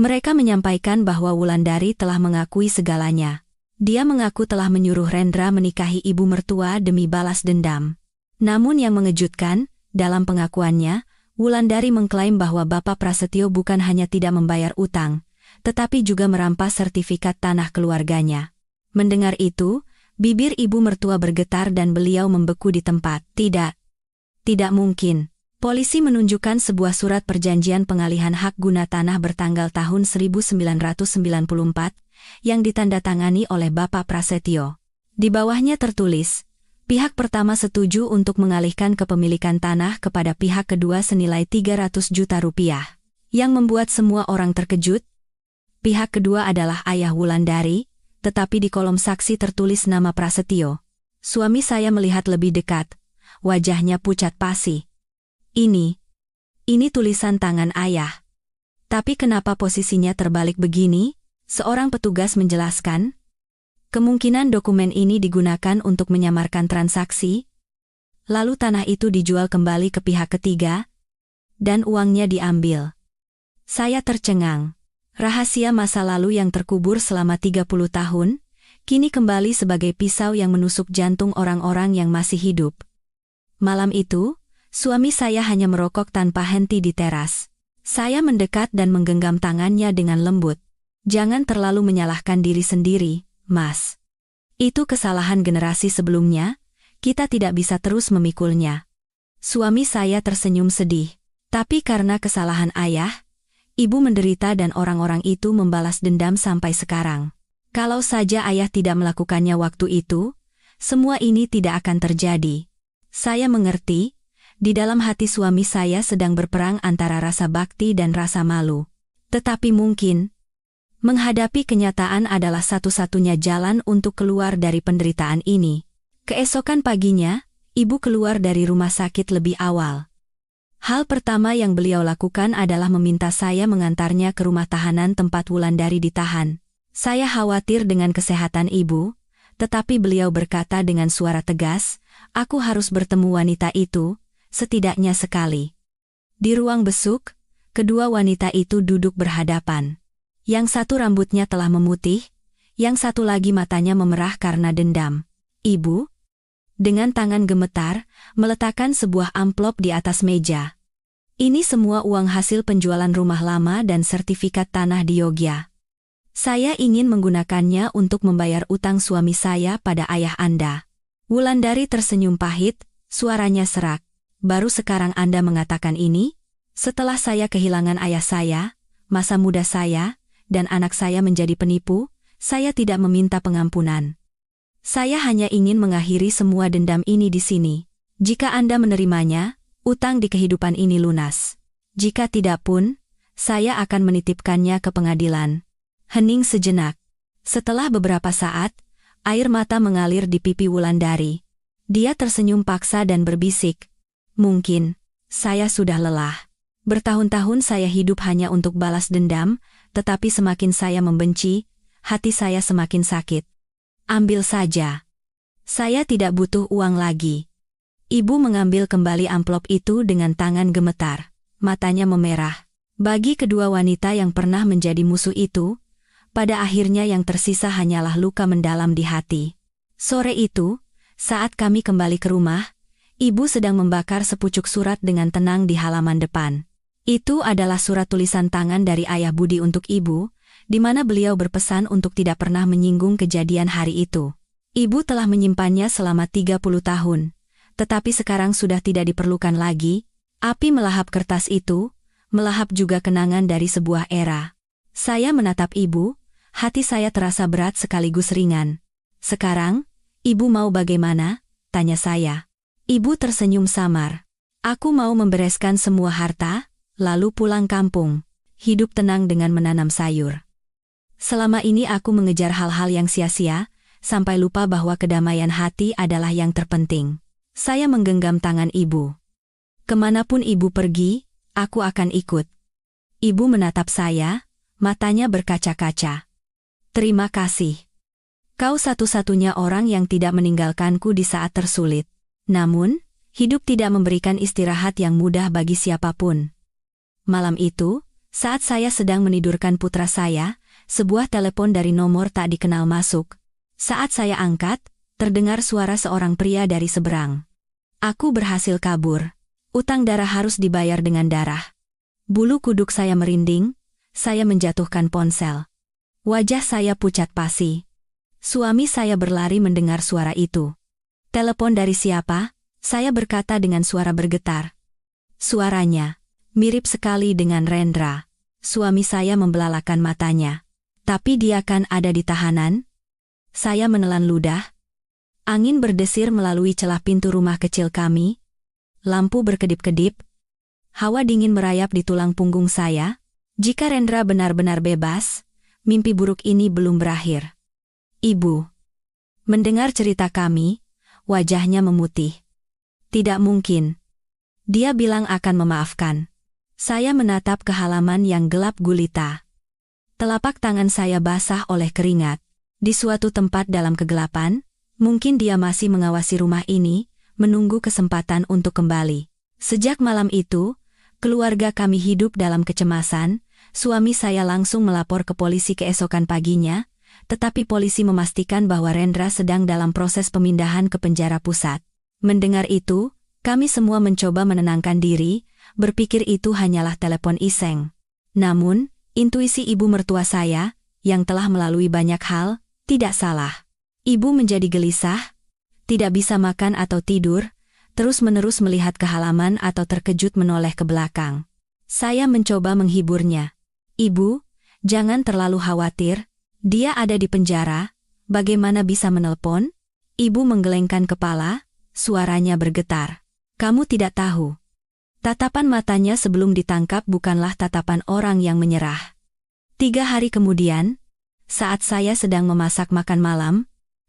Mereka menyampaikan bahwa Wulandari telah mengakui segalanya. Dia mengaku telah menyuruh Rendra menikahi ibu mertua demi balas dendam. Namun yang mengejutkan, dalam pengakuannya, Wulandari mengklaim bahwa Bapak Prasetyo bukan hanya tidak membayar utang, tetapi juga merampas sertifikat tanah keluarganya. Mendengar itu, bibir ibu mertua bergetar dan beliau membeku di tempat. Tidak mungkin. Polisi menunjukkan sebuah surat perjanjian pengalihan hak guna tanah bertanggal tahun 1994 yang ditandatangani oleh Bapak Prasetyo. Di bawahnya tertulis, pihak pertama setuju untuk mengalihkan kepemilikan tanah kepada pihak kedua senilai 300 juta rupiah. Yang membuat semua orang terkejut, pihak kedua adalah ayah Wulandari, tetapi di kolom saksi tertulis nama Prasetyo. Suami saya melihat lebih dekat, wajahnya pucat pasi. Ini tulisan tangan ayah. Tapi kenapa posisinya terbalik begini? Seorang petugas menjelaskan. Kemungkinan dokumen ini digunakan untuk menyamarkan transaksi, lalu tanah itu dijual kembali ke pihak ketiga, dan uangnya diambil. Saya tercengang. Rahasia masa lalu yang terkubur selama 30 tahun, kini kembali sebagai pisau yang menusuk jantung orang-orang yang masih hidup. Malam itu, suami saya hanya merokok tanpa henti di teras. Saya mendekat dan menggenggam tangannya dengan lembut. Jangan terlalu menyalahkan diri sendiri, Mas. Itu kesalahan generasi sebelumnya, kita tidak bisa terus memikulnya. Suami saya tersenyum sedih. Tapi karena kesalahan ayah, ibu menderita dan orang-orang itu membalas dendam sampai sekarang. Kalau saja ayah tidak melakukannya waktu itu, semua ini tidak akan terjadi. Saya mengerti, di dalam hati suami saya sedang berperang antara rasa bakti dan rasa malu. Tetapi mungkin, menghadapi kenyataan adalah satu-satunya jalan untuk keluar dari penderitaan ini. Keesokan paginya, ibu keluar dari rumah sakit lebih awal. Hal pertama yang beliau lakukan adalah meminta saya mengantarnya ke rumah tahanan tempat Wulandari ditahan. Saya khawatir dengan kesehatan ibu, tetapi beliau berkata dengan suara tegas, "Aku harus bertemu wanita itu, setidaknya sekali." Di ruang besuk, kedua wanita itu duduk berhadapan. Yang satu rambutnya telah memutih, yang satu lagi matanya memerah karena dendam. Ibu, dengan tangan gemetar, meletakkan sebuah amplop di atas meja. Ini semua uang hasil penjualan rumah lama dan sertifikat tanah di Yogyakarta. Saya ingin menggunakannya untuk membayar utang suami saya pada ayah Anda. Wulandari tersenyum pahit, suaranya serak. Baru sekarang Anda mengatakan ini? Setelah saya kehilangan ayah saya, masa muda saya, dan anak saya menjadi penipu, saya tidak meminta pengampunan. Saya hanya ingin mengakhiri semua dendam ini di sini. Jika Anda menerimanya, utang di kehidupan ini lunas. Jika tidak pun, saya akan menitipkannya ke pengadilan. Hening sejenak. Setelah beberapa saat, air mata mengalir di pipi Wulandari. Dia tersenyum paksa dan berbisik. Mungkin, saya sudah lelah. Bertahun-tahun saya hidup hanya untuk balas dendam, tetapi semakin saya membenci, hati saya semakin sakit. Ambil saja. Saya tidak butuh uang lagi. Ibu mengambil kembali amplop itu dengan tangan gemetar. Matanya memerah. Bagi kedua wanita yang pernah menjadi musuh itu, pada akhirnya yang tersisa hanyalah luka mendalam di hati. Sore itu, saat kami kembali ke rumah, ibu sedang membakar sepucuk surat dengan tenang di halaman depan. Itu adalah surat tulisan tangan dari ayah Budi untuk ibu, di mana beliau berpesan untuk tidak pernah menyinggung kejadian hari itu. Ibu telah menyimpannya selama 30 tahun, tetapi sekarang sudah tidak diperlukan lagi. Api melahap kertas itu, melahap juga kenangan dari sebuah era. Saya menatap ibu, hati saya terasa berat sekaligus ringan. "Sekarang, ibu mau bagaimana?" tanya saya. Ibu tersenyum samar. "Aku mau membereskan semua harta, lalu pulang kampung, hidup tenang dengan menanam sayur. Selama ini aku mengejar hal-hal yang sia-sia, sampai lupa bahwa kedamaian hati adalah yang terpenting." Saya menggenggam tangan ibu. "Kemanapun ibu pergi, aku akan ikut." Ibu menatap saya, matanya berkaca-kaca. "Terima kasih. Kau satu-satunya orang yang tidak meninggalkanku di saat tersulit. Namun, hidup tidak memberikan istirahat yang mudah bagi siapapun." Malam itu, saat saya sedang menidurkan putra saya, sebuah telepon dari nomor tak dikenal masuk. Saat saya angkat, terdengar suara seorang pria dari seberang. "Aku berhasil kabur. Utang darah harus dibayar dengan darah." Bulu kuduk saya merinding, saya menjatuhkan ponsel. Wajah saya pucat pasi. Suami saya berlari mendengar suara itu. "Telepon dari siapa?" saya berkata dengan suara bergetar. Suaranya mirip sekali dengan Rendra. Suami saya membelalakan matanya. "Tapi dia kan ada di tahanan?" Saya menelan ludah. Angin berdesir melalui celah pintu rumah kecil kami. Lampu berkedip-kedip. Hawa dingin merayap di tulang punggung saya. Jika Rendra benar-benar bebas, mimpi buruk ini belum berakhir. Ibu mendengar cerita kami, wajahnya memutih. "Tidak mungkin. Dia bilang akan memaafkan." Saya menatap ke halaman yang gelap gulita. Telapak tangan saya basah oleh keringat. Di suatu tempat dalam kegelapan, mungkin dia masih mengawasi rumah ini, menunggu kesempatan untuk kembali. Sejak malam itu, keluarga kami hidup dalam kecemasan. Suami saya langsung melapor ke polisi keesokan paginya, tetapi polisi memastikan bahwa Rendra sedang dalam proses pemindahan ke penjara pusat. Mendengar itu, kami semua mencoba menenangkan diri, berpikir itu hanyalah telepon iseng. Namun, intuisi ibu mertua saya, yang telah melalui banyak hal, tidak salah. Ibu menjadi gelisah, tidak bisa makan atau tidur, terus-menerus melihat ke halaman atau terkejut menoleh ke belakang. Saya mencoba menghiburnya. Ibu, jangan terlalu khawatir, dia ada di penjara, bagaimana bisa menelpon? Ibu menggelengkan kepala, suaranya bergetar. Kamu tidak tahu. Tatapan matanya sebelum ditangkap bukanlah tatapan orang yang menyerah. 3 hari kemudian, saat saya sedang memasak makan malam,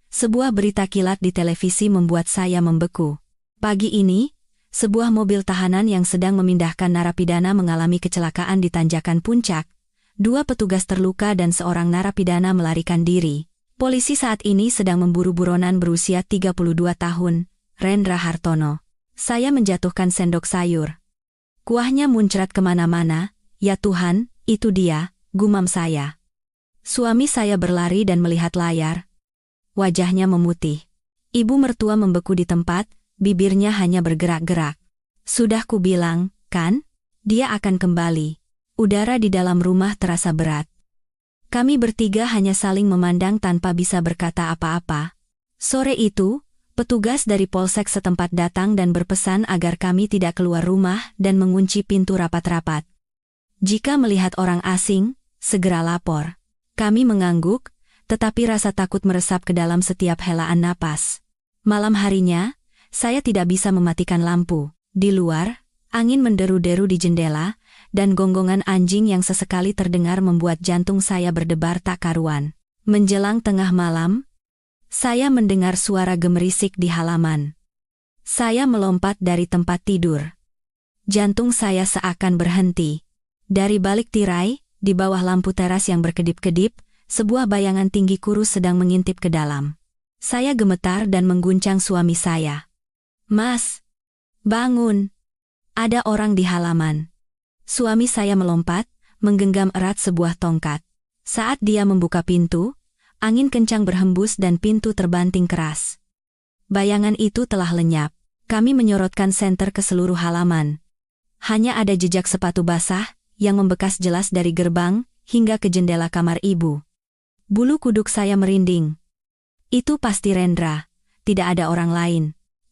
sebuah berita kilat di televisi membuat saya membeku. Pagi ini, sebuah mobil tahanan yang sedang memindahkan narapidana mengalami kecelakaan di tanjakan puncak. 2 petugas terluka dan seorang narapidana melarikan diri. Polisi saat ini sedang memburu buronan berusia 32 tahun, Rendra Hartono. Saya menjatuhkan sendok sayur. Kuahnya muncrat kemana-mana. Ya Tuhan, itu dia, gumam saya. Suami saya berlari dan melihat layar. Wajahnya memutih. Ibu mertua membeku di tempat, bibirnya hanya bergerak-gerak. Sudah kubilang, kan? Dia akan kembali. Udara di dalam rumah terasa berat. Kami bertiga hanya saling memandang tanpa bisa berkata apa-apa. Sore itu, petugas dari polsek setempat datang dan berpesan agar kami tidak keluar rumah dan mengunci pintu rapat-rapat. Jika melihat orang asing, segera lapor. Kami mengangguk, tetapi rasa takut meresap ke dalam setiap helaan napas. Malam harinya, saya tidak bisa mematikan lampu. Di luar, angin menderu-deru di jendela, dan gonggongan anjing yang sesekali terdengar membuat jantung saya berdebar tak karuan. Menjelang tengah malam, saya mendengar suara gemerisik di halaman. Saya melompat dari tempat tidur. Jantung saya seakan berhenti. Dari balik tirai, di bawah lampu teras yang berkedip-kedip, sebuah bayangan tinggi kurus sedang mengintip ke dalam. Saya gemetar dan mengguncang suami saya. Mas, bangun. Ada orang di halaman. Suami saya melompat, menggenggam erat sebuah tongkat. Saat dia membuka pintu, angin kencang berhembus dan pintu terbanting keras. Bayangan itu telah lenyap. Kami menyorotkan senter ke seluruh halaman. Hanya ada jejak sepatu basah, yang membekas jelas dari gerbang, hingga ke jendela kamar ibu. Bulu kuduk saya merinding. Itu pasti Rendra, tidak ada orang lain.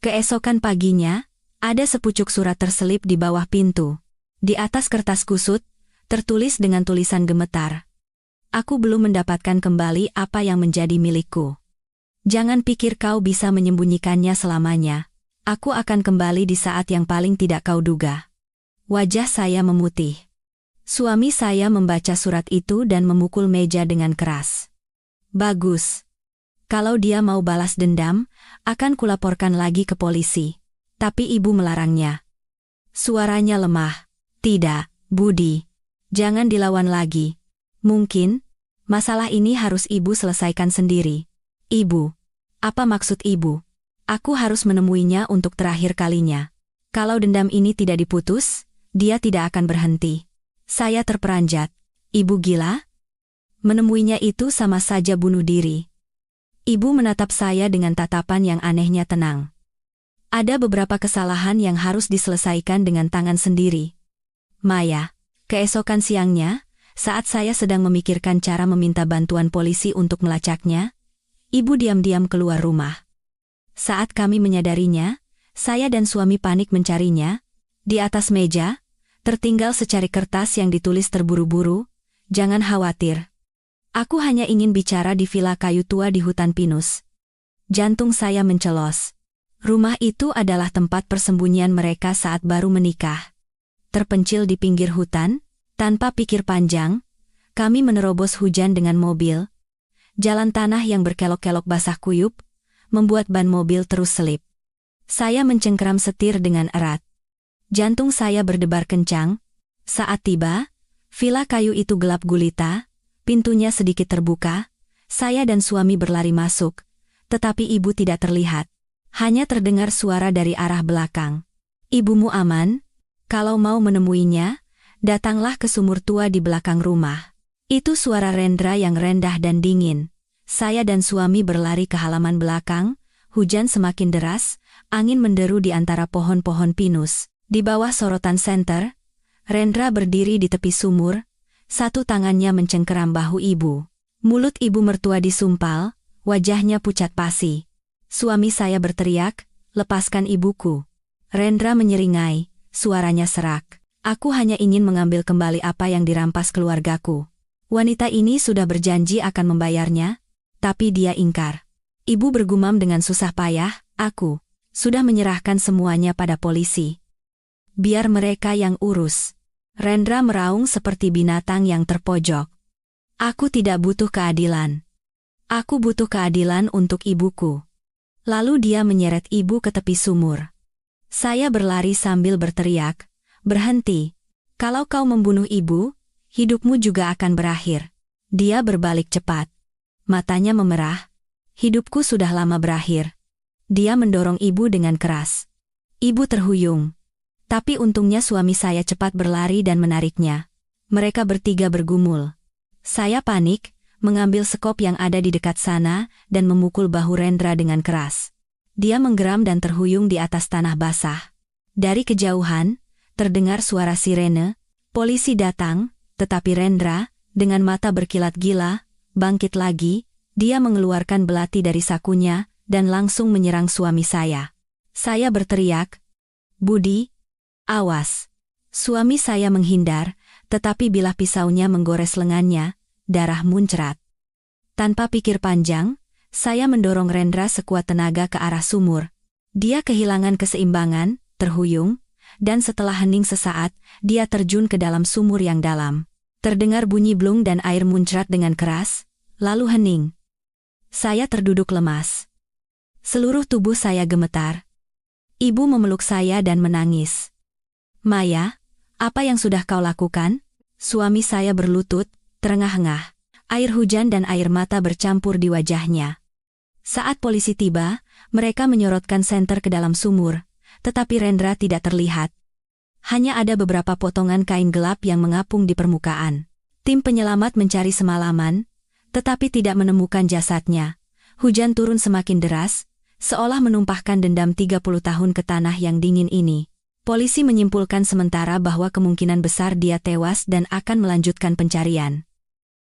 Keesokan paginya, ada sepucuk surat terselip di bawah pintu. Di atas kertas kusut, tertulis dengan tulisan gemetar. Aku belum mendapatkan kembali apa yang menjadi milikku. Jangan pikir kau bisa menyembunyikannya selamanya. Aku akan kembali di saat yang paling tidak kau duga. Wajah saya memutih. Suami saya membaca surat itu dan memukul meja dengan keras. Bagus. Kalau dia mau balas dendam, akan kulaporkan lagi ke polisi. Tapi ibu melarangnya. Suaranya lemah. Tidak, Budi. Jangan dilawan lagi. Mungkin, masalah ini harus ibu selesaikan sendiri. Ibu, apa maksud ibu? Aku harus menemuinya untuk terakhir kalinya. Kalau dendam ini tidak diputus, dia tidak akan berhenti. Saya terperanjat. Ibu gila? Menemuinya itu sama saja bunuh diri. Ibu menatap saya dengan tatapan yang anehnya tenang. Ada beberapa kesalahan yang harus diselesaikan dengan tangan sendiri. Maya, keesokan siangnya, saat saya sedang memikirkan cara meminta bantuan polisi untuk melacaknya, ibu diam-diam keluar rumah. Saat kami menyadarinya, saya dan suami panik mencarinya. Di atas meja, tertinggal secari kertas yang ditulis terburu-buru, "Jangan khawatir. Aku hanya ingin bicara di villa kayu tua di hutan pinus." Jantung saya mencelos. Rumah itu adalah tempat persembunyian mereka saat baru menikah. Terpencil di pinggir hutan, tanpa pikir panjang, kami menerobos hujan dengan mobil. Jalan tanah yang berkelok-kelok basah kuyup, membuat ban mobil terus selip. Saya mencengkeram setir dengan erat. Jantung saya berdebar kencang. Saat tiba, villa kayu itu gelap gulita, pintunya sedikit terbuka, saya dan suami berlari masuk, tetapi ibu tidak terlihat. Hanya terdengar suara dari arah belakang. Ibumu aman? Kalau mau menemuinya, datanglah ke sumur tua di belakang rumah. Itu suara Rendra yang rendah dan dingin. Saya dan suami berlari ke halaman belakang, hujan semakin deras, angin menderu di antara pohon-pohon pinus. Di bawah sorotan senter, Rendra berdiri di tepi sumur, satu tangannya mencengkeram bahu ibu. Mulut ibu mertua disumpal, wajahnya pucat pasi. Suami saya berteriak, "Lepaskan ibuku." Rendra menyeringai, suaranya serak. "Aku hanya ingin mengambil kembali apa yang dirampas keluargaku. Wanita ini sudah berjanji akan membayarnya, tapi dia ingkar." Ibu bergumam dengan susah payah, "Aku sudah menyerahkan semuanya pada polisi. Biar mereka yang urus." Rendra meraung seperti binatang yang terpojok. "Aku tidak butuh keadilan. Aku butuh keadilan untuk ibuku." Lalu dia menyeret ibu ke tepi sumur. Saya berlari sambil berteriak, "Berhenti. Kalau kau membunuh ibu, hidupmu juga akan berakhir." Dia berbalik cepat. Matanya memerah. "Hidupku sudah lama berakhir." Dia mendorong ibu dengan keras. Ibu terhuyung. Tapi untungnya suami saya cepat berlari dan menariknya. Mereka bertiga bergumul. Saya panik, mengambil sekop yang ada di dekat sana, dan memukul bahu Rendra dengan keras. Dia menggeram dan terhuyung di atas tanah basah. Dari kejauhan, terdengar suara sirene. Polisi datang, tetapi Rendra, dengan mata berkilat gila, bangkit lagi. Dia mengeluarkan belati dari sakunya, dan langsung menyerang suami saya. Saya berteriak, "Budi, awas." Suami saya menghindar, tetapi bilah pisaunya menggores lengannya, darah muncrat. Tanpa pikir panjang, saya mendorong Rendra sekuat tenaga ke arah sumur. Dia kehilangan keseimbangan, terhuyung, dan setelah hening sesaat, dia terjun ke dalam sumur yang dalam. Terdengar bunyi blung dan air muncrat dengan keras, lalu hening. Saya terduduk lemas. Seluruh tubuh saya gemetar. Ibu memeluk saya dan menangis. "Maya, apa yang sudah kau lakukan?" Suami saya berlutut, terengah-engah. Air hujan dan air mata bercampur di wajahnya. Saat polisi tiba, mereka menyorotkan senter ke dalam sumur, tetapi Rendra tidak terlihat. Hanya ada beberapa potongan kain gelap yang mengapung di permukaan. Tim penyelamat mencari semalaman, tetapi tidak menemukan jasadnya. Hujan turun semakin deras, seolah menumpahkan dendam 30 tahun ke tanah yang dingin ini. Polisi menyimpulkan sementara bahwa kemungkinan besar dia tewas dan akan melanjutkan pencarian.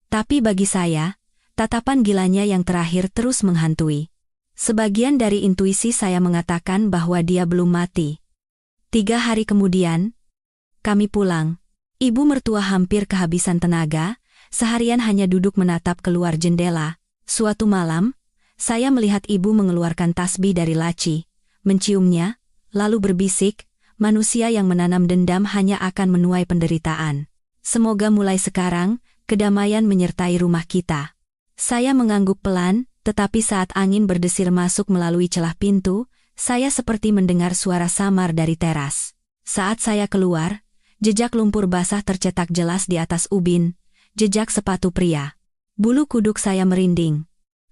Tapi bagi saya, tatapan gilanya yang terakhir terus menghantui. Sebagian dari intuisi saya mengatakan bahwa dia belum mati. 3 hari kemudian, kami pulang. Ibu mertua hampir kehabisan tenaga, seharian hanya duduk menatap keluar jendela. Suatu malam, saya melihat ibu mengeluarkan tasbih dari laci, menciumnya, lalu berbisik, "Manusia yang menanam dendam hanya akan menuai penderitaan. Semoga mulai sekarang, kedamaian menyertai rumah kita." Saya mengangguk pelan, tetapi saat angin berdesir masuk melalui celah pintu, saya seperti mendengar suara samar dari teras. Saat saya keluar, jejak lumpur basah tercetak jelas di atas ubin, jejak sepatu pria. Bulu kuduk saya merinding.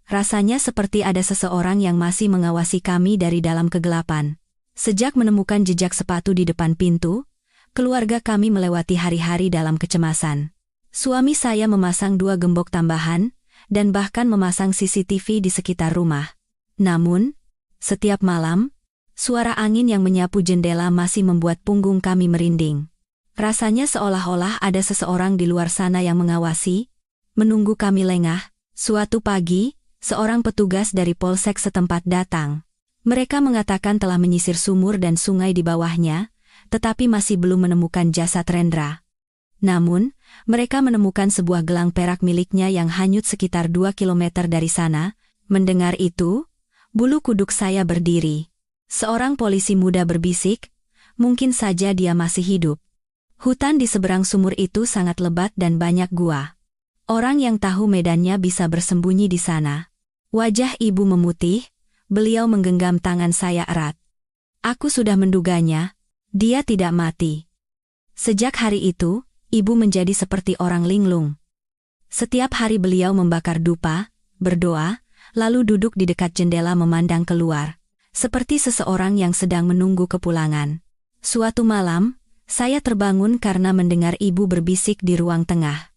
Rasanya seperti ada seseorang yang masih mengawasi kami dari dalam kegelapan. Sejak menemukan jejak sepatu di depan pintu, keluarga kami melewati hari-hari dalam kecemasan. Suami saya memasang 2 gembok tambahan, dan bahkan memasang CCTV di sekitar rumah. Namun, setiap malam, suara angin yang menyapu jendela masih membuat punggung kami merinding. Rasanya seolah-olah ada seseorang di luar sana yang mengawasi, menunggu kami lengah. Suatu pagi, seorang petugas dari polsek setempat datang. Mereka mengatakan telah menyisir sumur dan sungai di bawahnya, tetapi masih belum menemukan jasad Rendra. Namun, mereka menemukan sebuah gelang perak miliknya yang hanyut sekitar 2 kilometer dari sana. Mendengar itu, bulu kuduk saya berdiri. Seorang polisi muda berbisik, "Mungkin saja dia masih hidup." Hutan di seberang sumur itu sangat lebat dan banyak gua. Orang yang tahu medannya bisa bersembunyi di sana. Wajah ibu memutih, beliau menggenggam tangan saya erat. "Aku sudah menduganya, dia tidak mati." Sejak hari itu, ibu menjadi seperti orang linglung. Setiap hari beliau membakar dupa, berdoa, lalu duduk di dekat jendela memandang keluar, seperti seseorang yang sedang menunggu kepulangan. Suatu malam, saya terbangun karena mendengar ibu berbisik di ruang tengah.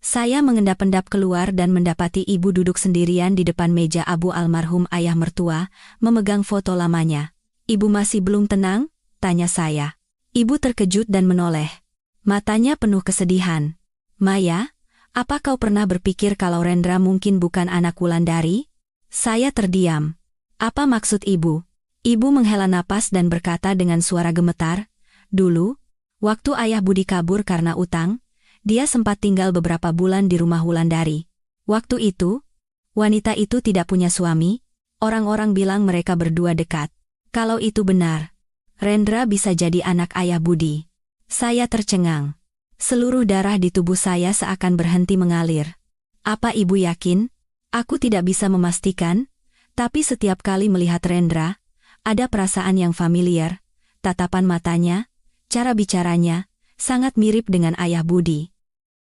Saya mengendap-endap keluar dan mendapati ibu duduk sendirian di depan meja abu almarhum ayah mertua, memegang foto lamanya. "Ibu masih belum tenang?" tanya saya. Ibu terkejut dan menoleh. Matanya penuh kesedihan. "Maya, apa kau pernah berpikir kalau Rendra mungkin bukan anak Wulandari?" Saya terdiam. "Apa maksud ibu?" Ibu menghela napas dan berkata dengan suara gemetar, "Dulu, waktu ayah Budi kabur karena utang, dia sempat tinggal beberapa bulan di rumah Wulandari. Waktu itu, wanita itu tidak punya suami, orang-orang bilang mereka berdua dekat. Kalau itu benar, Rendra bisa jadi anak ayah Budi." Saya tercengang. Seluruh darah di tubuh saya seakan berhenti mengalir. "Apa ibu yakin?" Aku tidak bisa memastikan, tapi setiap kali melihat Rendra, ada perasaan yang familiar, tatapan matanya, cara bicaranya, sangat mirip dengan ayah Budi.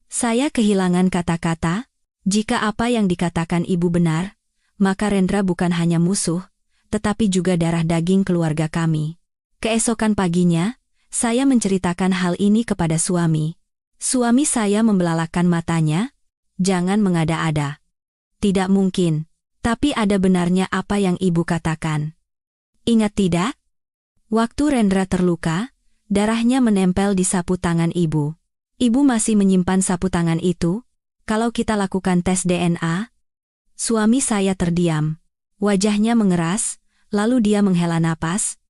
Saya kehilangan kata-kata. Jika apa yang dikatakan ibu benar, maka Rendra bukan hanya musuh, tetapi juga darah daging keluarga kami. Keesokan paginya, saya menceritakan hal ini kepada suami. Suami saya membelalakan matanya, "Jangan mengada-ada. Tidak mungkin, tapi ada benarnya apa yang ibu katakan. Ingat tidak? Waktu Rendra terluka, darahnya menempel di sapu tangan ibu. Ibu masih menyimpan sapu tangan itu? Kalau kita lakukan tes DNA?" Suami saya terdiam. Wajahnya mengeras, lalu dia menghela napas.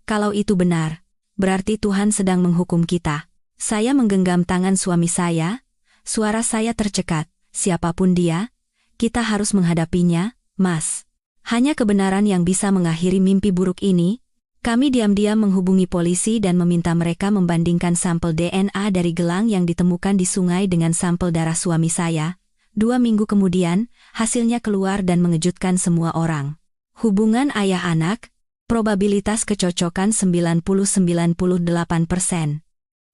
"Kalau itu benar, berarti Tuhan sedang menghukum kita." Saya menggenggam tangan suami saya, suara saya tercekat. "Siapapun dia, kita harus menghadapinya, Mas. Hanya kebenaran yang bisa mengakhiri mimpi buruk ini." Kami diam-diam menghubungi polisi dan meminta mereka membandingkan sampel DNA dari gelang yang ditemukan di sungai dengan sampel darah suami saya. 2 minggu kemudian, hasilnya keluar dan mengejutkan semua orang. Hubungan ayah-anak, probabilitas kecocokan 90-98%.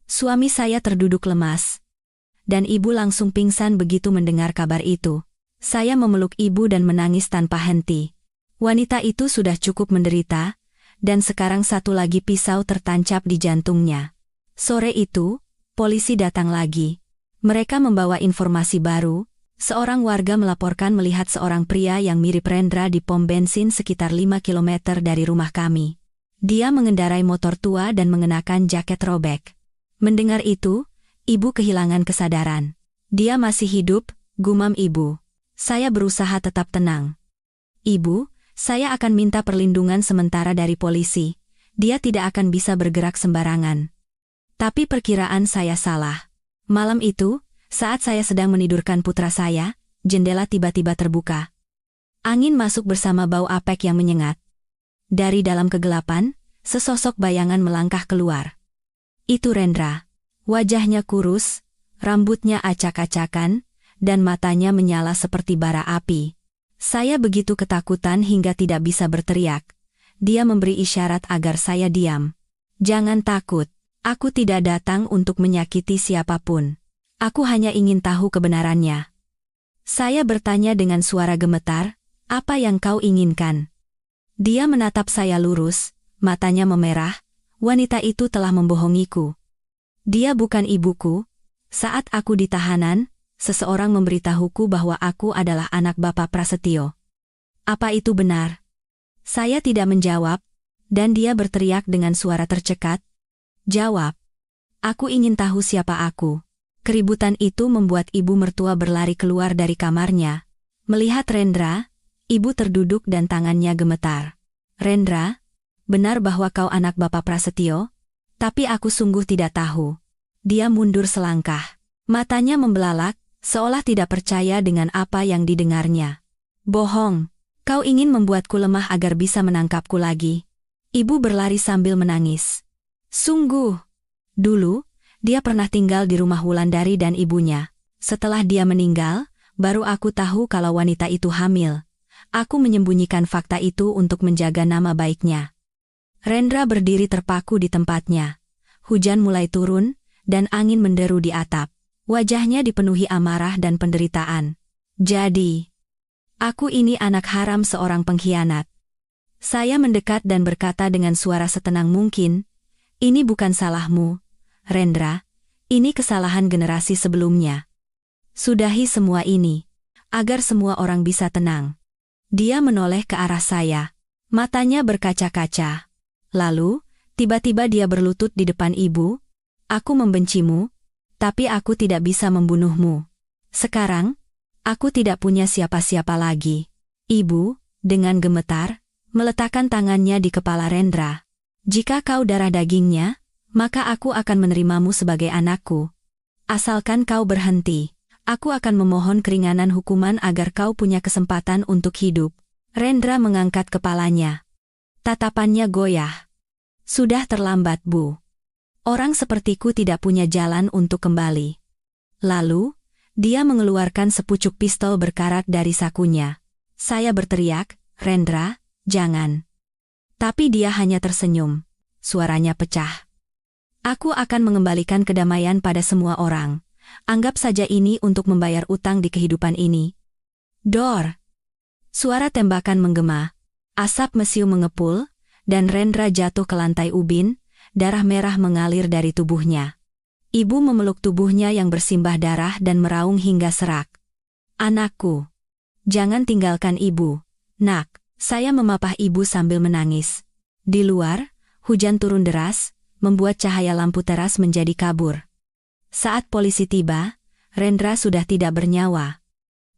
Suami saya terduduk lemas. Dan ibu langsung pingsan begitu mendengar kabar itu. Saya memeluk ibu dan menangis tanpa henti. Wanita itu sudah cukup menderita, dan sekarang satu lagi pisau tertancap di jantungnya. Sore itu, polisi datang lagi. Mereka membawa informasi baru. Seorang warga melaporkan melihat seorang pria yang mirip Rendra di pom bensin sekitar 5 km dari rumah kami. Dia mengendarai motor tua dan mengenakan jaket robek. Mendengar itu, ibu kehilangan kesadaran. "Dia masih hidup," gumam ibu. Saya berusaha tetap tenang. "Ibu, saya akan minta perlindungan sementara dari polisi. Dia tidak akan bisa bergerak sembarangan." Tapi perkiraan saya salah. Malam itu, saat saya sedang menidurkan putra saya, jendela tiba-tiba terbuka. Angin masuk bersama bau apek yang menyengat. Dari dalam kegelapan, sesosok bayangan melangkah keluar. Itu Rendra. Wajahnya kurus, rambutnya acak-acakan, dan matanya menyala seperti bara api. Saya begitu ketakutan hingga tidak bisa berteriak. Dia memberi isyarat agar saya diam. "Jangan takut, aku tidak datang untuk menyakiti siapapun. Aku hanya ingin tahu kebenarannya." Saya bertanya dengan suara gemetar, "Apa yang kau inginkan?" Dia menatap saya lurus, matanya memerah. "Wanita itu telah membohongiku. Dia bukan ibuku. Saat aku di tahanan, seseorang memberitahuku bahwa aku adalah anak Bapak Prasetyo. Apa itu benar?" Saya tidak menjawab, dan dia berteriak dengan suara tercekat, "Jawab. Aku ingin tahu siapa aku." Keributan itu membuat ibu mertua berlari keluar dari kamarnya. Melihat Rendra, ibu terduduk dan tangannya gemetar. "Rendra, benar bahwa kau anak Bapak Prasetyo? Tapi aku sungguh tidak tahu." Dia mundur selangkah. Matanya membelalak, seolah tidak percaya dengan apa yang didengarnya. "Bohong. Kau ingin membuatku lemah agar bisa menangkapku lagi." Ibu berlari sambil menangis. "Sungguh. Dulu, dia pernah tinggal di rumah Wulandari dan ibunya. Setelah dia meninggal, baru aku tahu kalau wanita itu hamil. Aku menyembunyikan fakta itu untuk menjaga nama baiknya." Rendra berdiri terpaku di tempatnya. hujan mulai turun, dan angin menderu di atap. Wajahnya dipenuhi amarah dan penderitaan. Jadi, aku ini anak haram seorang pengkhianat. Saya mendekat dan berkata dengan suara setenang mungkin, ini bukan salahmu, Rendra, ini kesalahan generasi sebelumnya. Sudahi semua ini, agar semua orang bisa tenang. Dia menoleh ke arah saya. Matanya berkaca-kaca. Lalu, tiba-tiba dia berlutut di depan ibu. Aku membencimu, tapi aku tidak bisa membunuhmu. Sekarang, aku tidak punya siapa-siapa lagi. Ibu, dengan gemetar, meletakkan tangannya di kepala Rendra. Jika kau darah dagingnya, maka aku akan menerimamu sebagai anakku. Asalkan kau berhenti, aku akan memohon keringanan hukuman agar kau punya kesempatan untuk hidup. Rendra mengangkat kepalanya. Tatapannya goyah. Sudah terlambat, Bu. Orang sepertiku tidak punya jalan untuk kembali. Lalu, dia mengeluarkan sepucuk pistol berkarat dari sakunya. Saya berteriak, Rendra, jangan. Tapi dia hanya tersenyum. Suaranya pecah. Aku akan mengembalikan kedamaian pada semua orang. Anggap saja ini untuk membayar utang di kehidupan ini. Dor! Suara tembakan menggema. Asap mesiu mengepul, dan Rendra jatuh ke lantai ubin. Darah merah mengalir dari tubuhnya. Ibu memeluk tubuhnya yang bersimbah darah dan meraung hingga serak. Anakku, jangan tinggalkan ibu. Nak, saya memapah ibu sambil menangis. Di luar, hujan turun deras, membuat cahaya lampu teras menjadi kabur. Saat polisi tiba, Rendra sudah tidak bernyawa.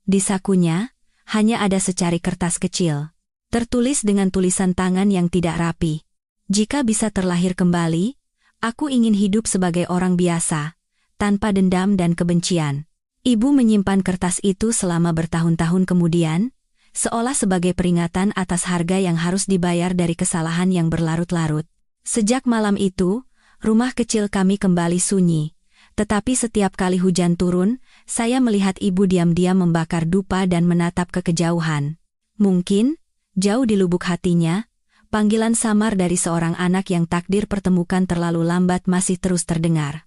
Di sakunya, hanya ada secari kertas kecil, tertulis dengan tulisan tangan yang tidak rapi. Jika bisa terlahir kembali, aku ingin hidup sebagai orang biasa, tanpa dendam dan kebencian. Ibu menyimpan kertas itu selama bertahun-tahun kemudian, seolah sebagai peringatan atas harga yang harus dibayar dari kesalahan yang berlarut-larut. Sejak malam itu, rumah kecil kami kembali sunyi. Tetapi setiap kali hujan turun, saya melihat ibu diam-diam membakar dupa dan menatap ke kejauhan. Mungkin, jauh di lubuk hatinya, panggilan samar dari seorang anak yang takdir pertemukan terlalu lambat masih terus terdengar.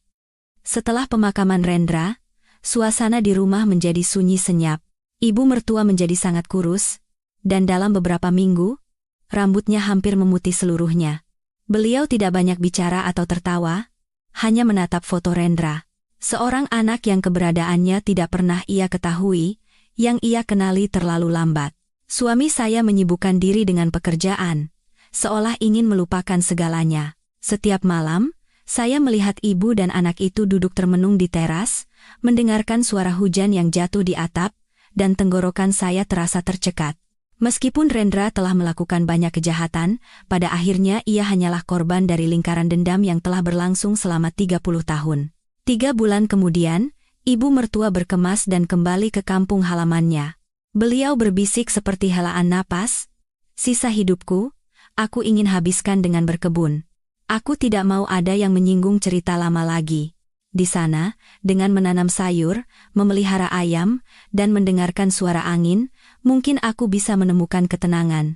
Setelah pemakaman Rendra, suasana di rumah menjadi sunyi senyap. Ibu mertua menjadi sangat kurus, dan dalam beberapa minggu, rambutnya hampir memutih seluruhnya. Beliau tidak banyak bicara atau tertawa, hanya menatap foto Rendra. Seorang anak yang keberadaannya tidak pernah ia ketahui, yang ia kenali terlalu lambat. Suami saya menyibukkan diri dengan pekerjaan, seolah ingin melupakan segalanya. Setiap malam, saya melihat ibu dan anak itu duduk termenung di teras, mendengarkan suara hujan yang jatuh di atap, dan tenggorokan saya terasa tercekat. Meskipun Rendra telah melakukan banyak kejahatan, pada akhirnya ia hanyalah korban dari lingkaran dendam yang telah berlangsung selama 30 tahun. 3 bulan kemudian, ibu mertua berkemas dan kembali ke kampung halamannya. Beliau berbisik seperti helaan napas, sisa hidupku, aku ingin habiskan dengan berkebun. Aku tidak mau ada yang menyinggung cerita lama lagi. Di sana, dengan menanam sayur, memelihara ayam, dan mendengarkan suara angin, mungkin aku bisa menemukan ketenangan.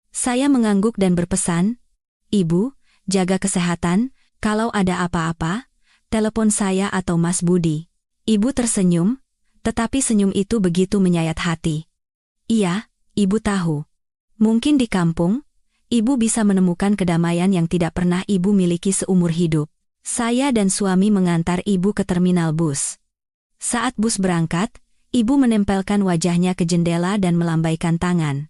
Saya mengangguk dan berpesan, Ibu, jaga kesehatan, kalau ada apa-apa, telepon saya atau Mas Budi. Ibu tersenyum, tetapi senyum itu begitu menyayat hati. Iya, Ibu tahu. Mungkin di kampung, Ibu bisa menemukan kedamaian yang tidak pernah Ibu miliki seumur hidup. Saya dan suami mengantar Ibu ke terminal bus. Saat bus berangkat, Ibu menempelkan wajahnya ke jendela dan melambaikan tangan.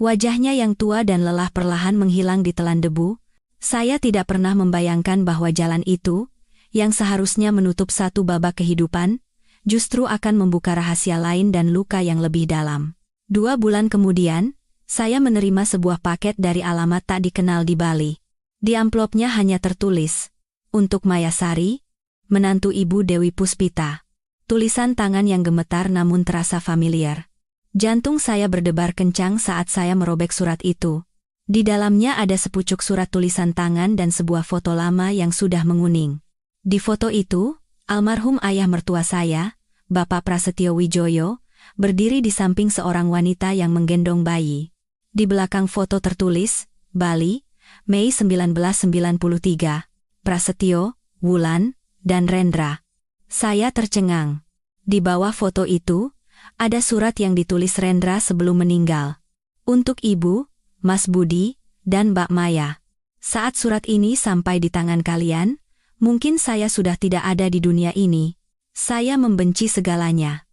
Wajahnya yang tua dan lelah perlahan menghilang di telan debu. Saya tidak pernah membayangkan bahwa jalan itu, yang seharusnya menutup satu babak kehidupan, justru akan membuka rahasia lain dan luka yang lebih dalam. 2 bulan kemudian, saya menerima sebuah paket dari alamat tak dikenal di Bali. Di amplopnya hanya tertulis, untuk Mayasari, menantu Ibu Dewi Puspita. Tulisan tangan yang gemetar namun terasa familiar. Jantung saya berdebar kencang saat saya merobek surat itu. Di dalamnya ada sepucuk surat tulisan tangan dan sebuah foto lama yang sudah menguning. Di foto itu, almarhum ayah mertua saya, Bapak Prasetyo Wijoyo, berdiri di samping seorang wanita yang menggendong bayi. Di belakang foto tertulis, Bali, Mei 1993. Prasetyo, Wulan, dan Rendra. Saya tercengang. Di bawah foto itu, ada surat yang ditulis Rendra sebelum meninggal. Untuk Ibu, Mas Budi, dan Mbak Maya. Saat surat ini sampai di tangan kalian, mungkin saya sudah tidak ada di dunia ini. Saya membenci segalanya.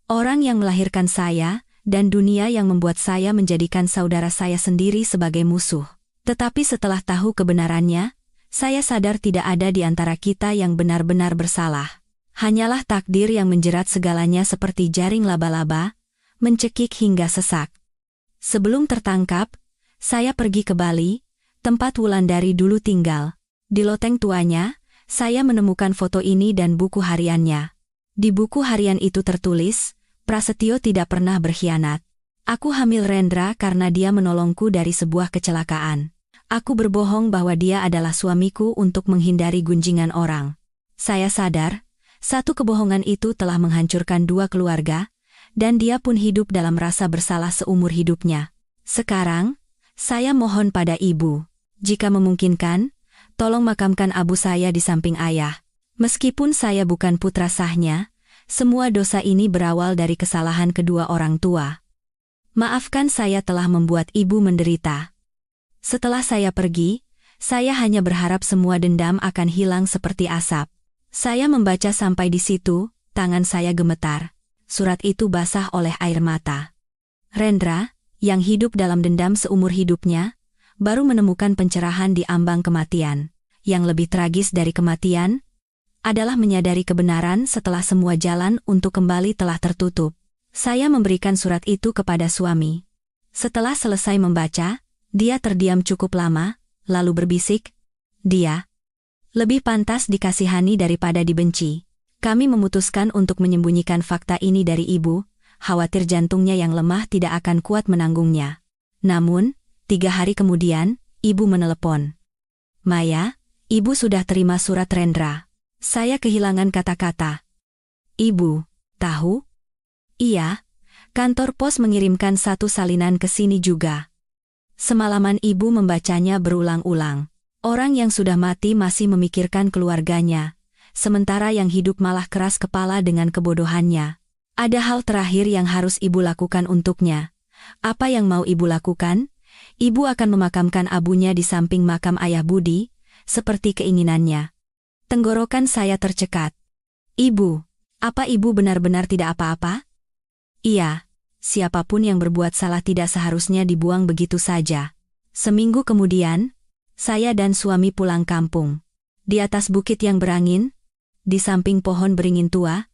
Orang yang melahirkan saya, dan dunia yang membuat saya menjadikan saudara saya sendiri sebagai musuh. Tetapi setelah tahu kebenarannya, saya sadar tidak ada di antara kita yang benar-benar bersalah. Hanyalah takdir yang menjerat segalanya seperti jaring laba-laba, mencekik hingga sesak. Sebelum tertangkap, saya pergi ke Bali, tempat Wulandari dulu tinggal. Di loteng tuanya, saya menemukan foto ini dan buku hariannya. Di buku harian itu tertulis, Prasetyo tidak pernah berkhianat. Aku hamil Rendra karena dia menolongku dari sebuah kecelakaan. Aku berbohong bahwa dia adalah suamiku untuk menghindari gunjingan orang. Saya sadar, satu kebohongan itu telah menghancurkan dua keluarga, dan dia pun hidup dalam rasa bersalah seumur hidupnya. Sekarang, saya mohon pada Ibu, jika memungkinkan, tolong makamkan abu saya di samping ayah. Meskipun saya bukan putra sahnya, semua dosa ini berawal dari kesalahan kedua orang tua. Maafkan saya telah membuat Ibu menderita. Setelah saya pergi, saya hanya berharap semua dendam akan hilang seperti asap. Saya membaca sampai di situ, tangan saya gemetar. Surat itu basah oleh air mata. Rendra, yang hidup dalam dendam seumur hidupnya, baru menemukan pencerahan di ambang kematian. Yang lebih tragis dari kematian adalah menyadari kebenaran setelah semua jalan untuk kembali telah tertutup. Saya memberikan surat itu kepada suami. Setelah selesai membaca, dia terdiam cukup lama, lalu berbisik, "Dia lebih pantas dikasihani daripada dibenci. Kami memutuskan untuk menyembunyikan fakta ini dari Ibu, khawatir jantungnya yang lemah tidak akan kuat menanggungnya." Namun, 3 hari kemudian, Ibu menelepon. "Maya, Ibu sudah terima surat Rendra." Saya kehilangan kata-kata. "Ibu, tahu?" "Iya, kantor pos mengirimkan satu salinan ke sini juga." Semalaman Ibu membacanya berulang-ulang. Orang yang sudah mati masih memikirkan keluarganya, sementara yang hidup malah keras kepala dengan kebodohannya. Ada hal terakhir yang harus Ibu lakukan untuknya. Apa yang mau Ibu lakukan? Ibu akan memakamkan abunya di samping makam Ayah Budi, seperti keinginannya. Tenggorokan saya tercekat. "Ibu, apa Ibu benar-benar tidak apa-apa?" "Iya, siapapun yang berbuat salah tidak seharusnya dibuang begitu saja." Seminggu kemudian, saya dan suami pulang kampung. Di atas bukit yang berangin, di samping pohon beringin tua,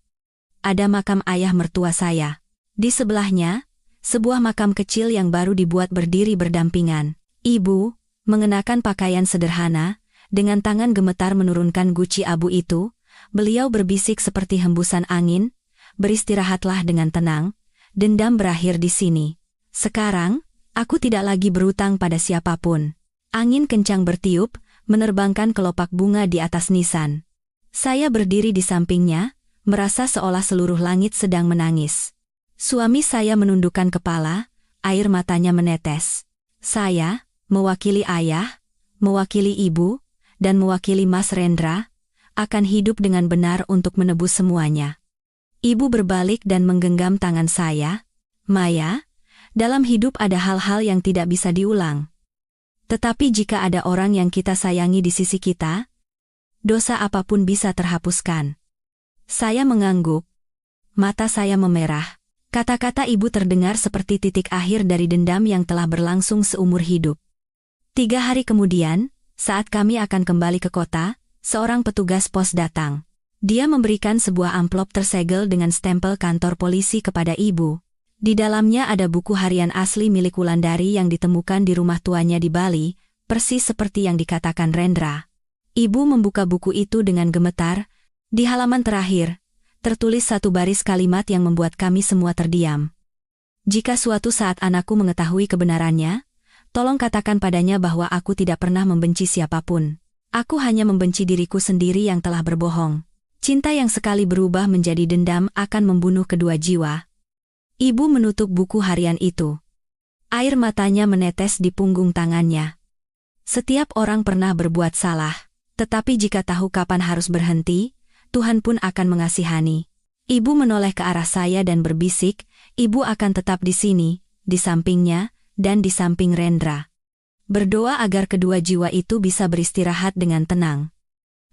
ada makam ayah mertua saya. Di sebelahnya, sebuah makam kecil yang baru dibuat berdiri berdampingan. Ibu, mengenakan pakaian sederhana, dengan tangan gemetar menurunkan guci abu itu, beliau berbisik seperti hembusan angin, "Beristirahatlah dengan tenang, dendam berakhir di sini. Sekarang, aku tidak lagi berutang pada siapapun." Angin kencang bertiup, menerbangkan kelopak bunga di atas nisan. Saya berdiri di sampingnya, merasa seolah seluruh langit sedang menangis. Suami saya menundukkan kepala, air matanya menetes. Saya, mewakili ayah, mewakili ibu, dan mewakili Mas Rendra, akan hidup dengan benar untuk menebus semuanya. Ibu berbalik dan menggenggam tangan saya. "Maya, dalam hidup ada hal-hal yang tidak bisa diulang. Tetapi jika ada orang yang kita sayangi di sisi kita, dosa apapun bisa terhapuskan." Saya mengangguk. Mata saya memerah. Kata-kata ibu terdengar seperti titik akhir dari dendam yang telah berlangsung seumur hidup. 3 hari kemudian, saat kami akan kembali ke kota, seorang petugas pos datang. Dia memberikan sebuah amplop tersegel dengan stempel kantor polisi kepada ibu. Di dalamnya ada buku harian asli milik Wulandari yang ditemukan di rumah tuanya di Bali, persis seperti yang dikatakan Rendra. Ibu membuka buku itu dengan gemetar. Di halaman terakhir, tertulis satu baris kalimat yang membuat kami semua terdiam. "Jika suatu saat anakku mengetahui kebenarannya, tolong katakan padanya bahwa aku tidak pernah membenci siapapun. Aku hanya membenci diriku sendiri yang telah berbohong. Cinta yang sekali berubah menjadi dendam akan membunuh kedua jiwa." Ibu menutup buku harian itu. Air matanya menetes di punggung tangannya. "Setiap orang pernah berbuat salah. Tetapi jika tahu kapan harus berhenti, Tuhan pun akan mengasihani. Ibu menoleh ke arah saya dan berbisik, ibu akan tetap di sini, di sampingnya, dan di samping Rendra. Berdoa agar kedua jiwa itu bisa beristirahat dengan tenang.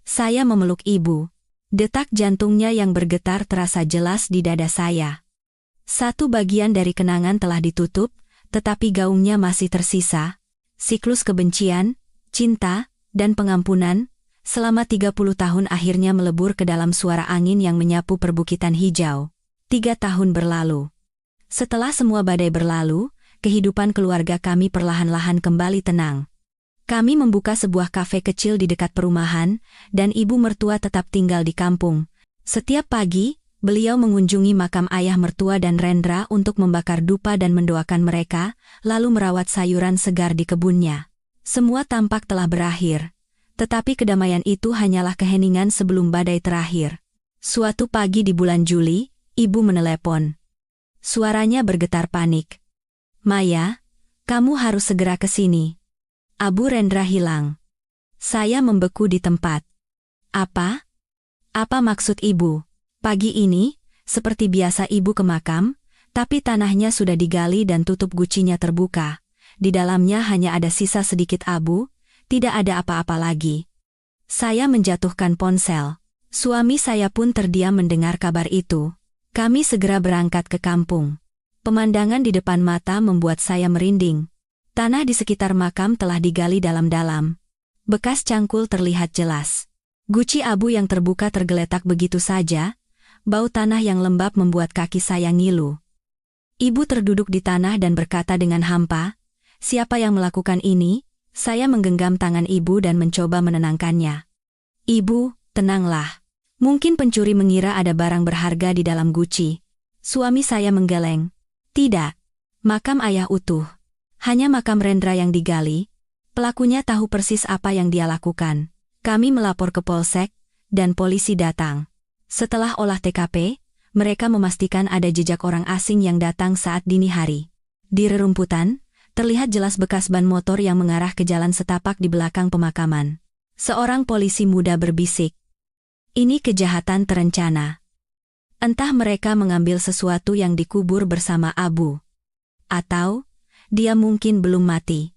Saya memeluk ibu. Detak jantungnya yang bergetar terasa jelas di dada saya. Satu bagian dari kenangan telah ditutup, tetapi gaungnya masih tersisa. Siklus kebencian, cinta, dan pengampunan, selama 30 tahun akhirnya melebur ke dalam suara angin yang menyapu perbukitan hijau. 3 tahun berlalu. Setelah semua badai berlalu, kehidupan keluarga kami perlahan-lahan kembali tenang. Kami membuka sebuah kafe kecil di dekat perumahan, dan ibu mertua tetap tinggal di kampung. Setiap pagi, beliau mengunjungi makam ayah mertua dan Rendra untuk membakar dupa dan mendoakan mereka, lalu merawat sayuran segar di kebunnya. Semua tampak telah berakhir. Tetapi kedamaian itu hanyalah keheningan sebelum badai terakhir. Suatu pagi di bulan Juli, ibu menelepon. Suaranya bergetar panik. "Maya, kamu harus segera ke sini. Abu Rendra hilang." Saya membeku di tempat. Apa? Apa maksud ibu? Pagi ini, seperti biasa ibu ke makam, tapi tanahnya sudah digali dan tutup gucinya terbuka. Di dalamnya hanya ada sisa sedikit abu, tidak ada apa-apa lagi. Saya menjatuhkan ponsel. Suami saya pun terdiam mendengar kabar itu. Kami segera berangkat ke kampung. Pemandangan di depan mata membuat saya merinding. Tanah di sekitar makam telah digali dalam-dalam. Bekas cangkul terlihat jelas. Guci abu yang terbuka tergeletak begitu saja. Bau tanah yang lembab membuat kaki saya ngilu. Ibu terduduk di tanah dan berkata dengan hampa, "Siapa yang melakukan ini?" Saya menggenggam tangan ibu dan mencoba menenangkannya. "Ibu, tenanglah. Mungkin pencuri mengira ada barang berharga di dalam guci." Suami saya menggeleng. "Tidak. Makam ayah utuh. Hanya makam Rendra yang digali. Pelakunya tahu persis apa yang dia lakukan. Kami melapor ke polsek, dan polisi datang. Setelah olah TKP, mereka memastikan ada jejak orang asing yang datang saat dini hari. Di rerumputan, terlihat jelas bekas ban motor yang mengarah ke jalan setapak di belakang pemakaman. Seorang polisi muda berbisik, "Ini kejahatan terencana. Entah mereka mengambil sesuatu yang dikubur bersama Abu. Atau, dia mungkin belum mati."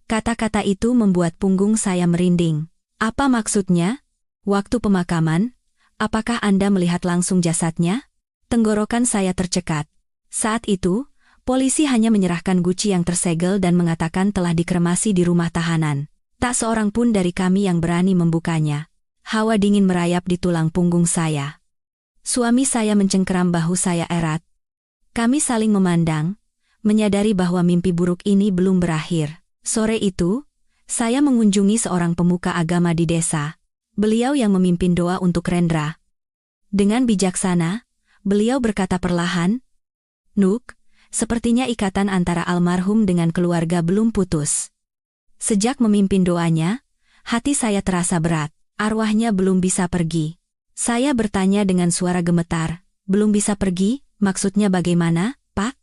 Kata-kata itu membuat punggung saya merinding. "Apa maksudnya? Waktu pemakaman, apakah Anda melihat langsung jasadnya?" Tenggorokan saya tercekat. Saat itu, polisi hanya menyerahkan guci yang tersegel dan mengatakan telah dikremasi di rumah tahanan. Tak seorang pun dari kami yang berani membukanya. Hawa dingin merayap di tulang punggung saya. Suami saya mencengkeram bahu saya erat. Kami saling memandang, menyadari bahwa mimpi buruk ini belum berakhir. Sore itu, saya mengunjungi seorang pemuka agama di desa. Beliau yang memimpin doa untuk Rendra. Dengan bijaksana, beliau berkata perlahan, "Nuk, sepertinya ikatan antara almarhum dengan keluarga belum putus." Sejak memimpin doanya, hati saya terasa berat. Arwahnya belum bisa pergi. Saya bertanya dengan suara gemetar, "Belum bisa pergi, maksudnya bagaimana, Pak?"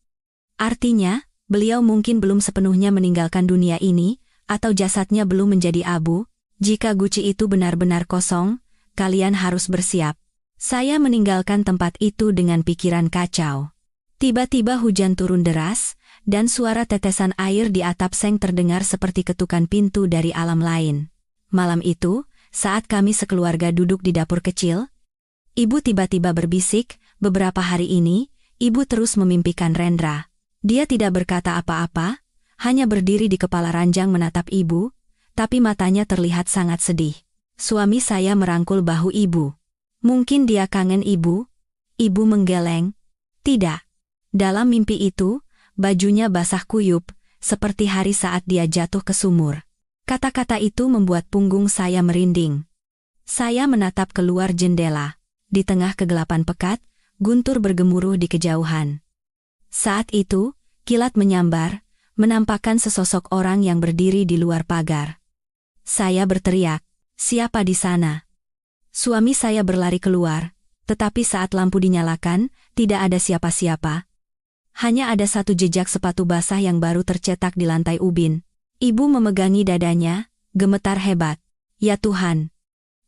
"Artinya, beliau mungkin belum sepenuhnya meninggalkan dunia ini, atau jasadnya belum menjadi abu. Jika guci itu benar-benar kosong, kalian harus bersiap." Saya meninggalkan tempat itu dengan pikiran kacau. Tiba-tiba hujan turun deras, dan suara tetesan air di atap seng terdengar seperti ketukan pintu dari alam lain. Malam itu, saat kami sekeluarga duduk di dapur kecil, ibu tiba-tiba berbisik, "Beberapa hari ini, ibu terus memimpikan Rendra." Dia tidak berkata apa-apa, hanya berdiri di kepala ranjang menatap ibu, tapi matanya terlihat sangat sedih. Suami saya merangkul bahu ibu. "Mungkin dia kangen ibu?" Ibu menggeleng. "Tidak. Dalam mimpi itu, bajunya basah kuyup, seperti hari saat dia jatuh ke sumur." Kata-kata itu membuat punggung saya merinding. Saya menatap keluar jendela. Di tengah kegelapan pekat, guntur bergemuruh di kejauhan. Saat itu, kilat menyambar, menampakkan sesosok orang yang berdiri di luar pagar. Saya berteriak, "Siapa di sana?" Suami saya berlari keluar, tetapi saat lampu dinyalakan, tidak ada siapa-siapa. Hanya ada satu jejak sepatu basah yang baru tercetak di lantai ubin. Ibu memegangi dadanya, gemetar hebat. "Ya Tuhan,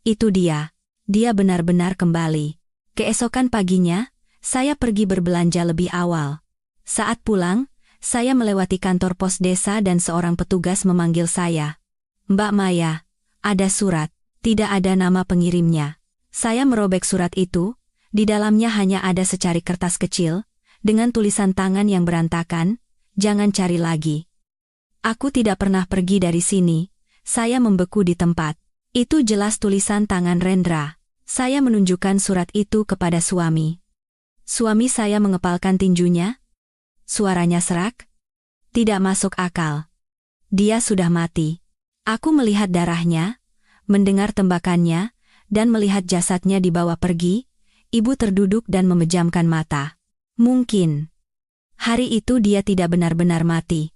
Itu dia. Dia benar-benar kembali. Keesokan paginya, saya pergi berbelanja lebih awal. Saat pulang, saya melewati kantor pos desa dan seorang petugas memanggil saya. "Mbak Maya, ada surat, tidak ada nama pengirimnya." Saya merobek surat itu, di dalamnya hanya ada secari kertas kecil, dengan tulisan tangan yang berantakan, "Jangan cari lagi." "Aku tidak pernah pergi dari sini." Saya membeku di tempat. Itu jelas tulisan tangan Rendra. Saya menunjukkan surat itu kepada suami. Suami saya mengepalkan tinjunya. Suaranya serak. Tidak masuk akal. Dia sudah mati. Aku melihat darahnya, mendengar tembakannya, dan melihat jasadnya dibawa pergi. Ibu terduduk dan memejamkan mata. Mungkin hari itu dia tidak benar-benar mati.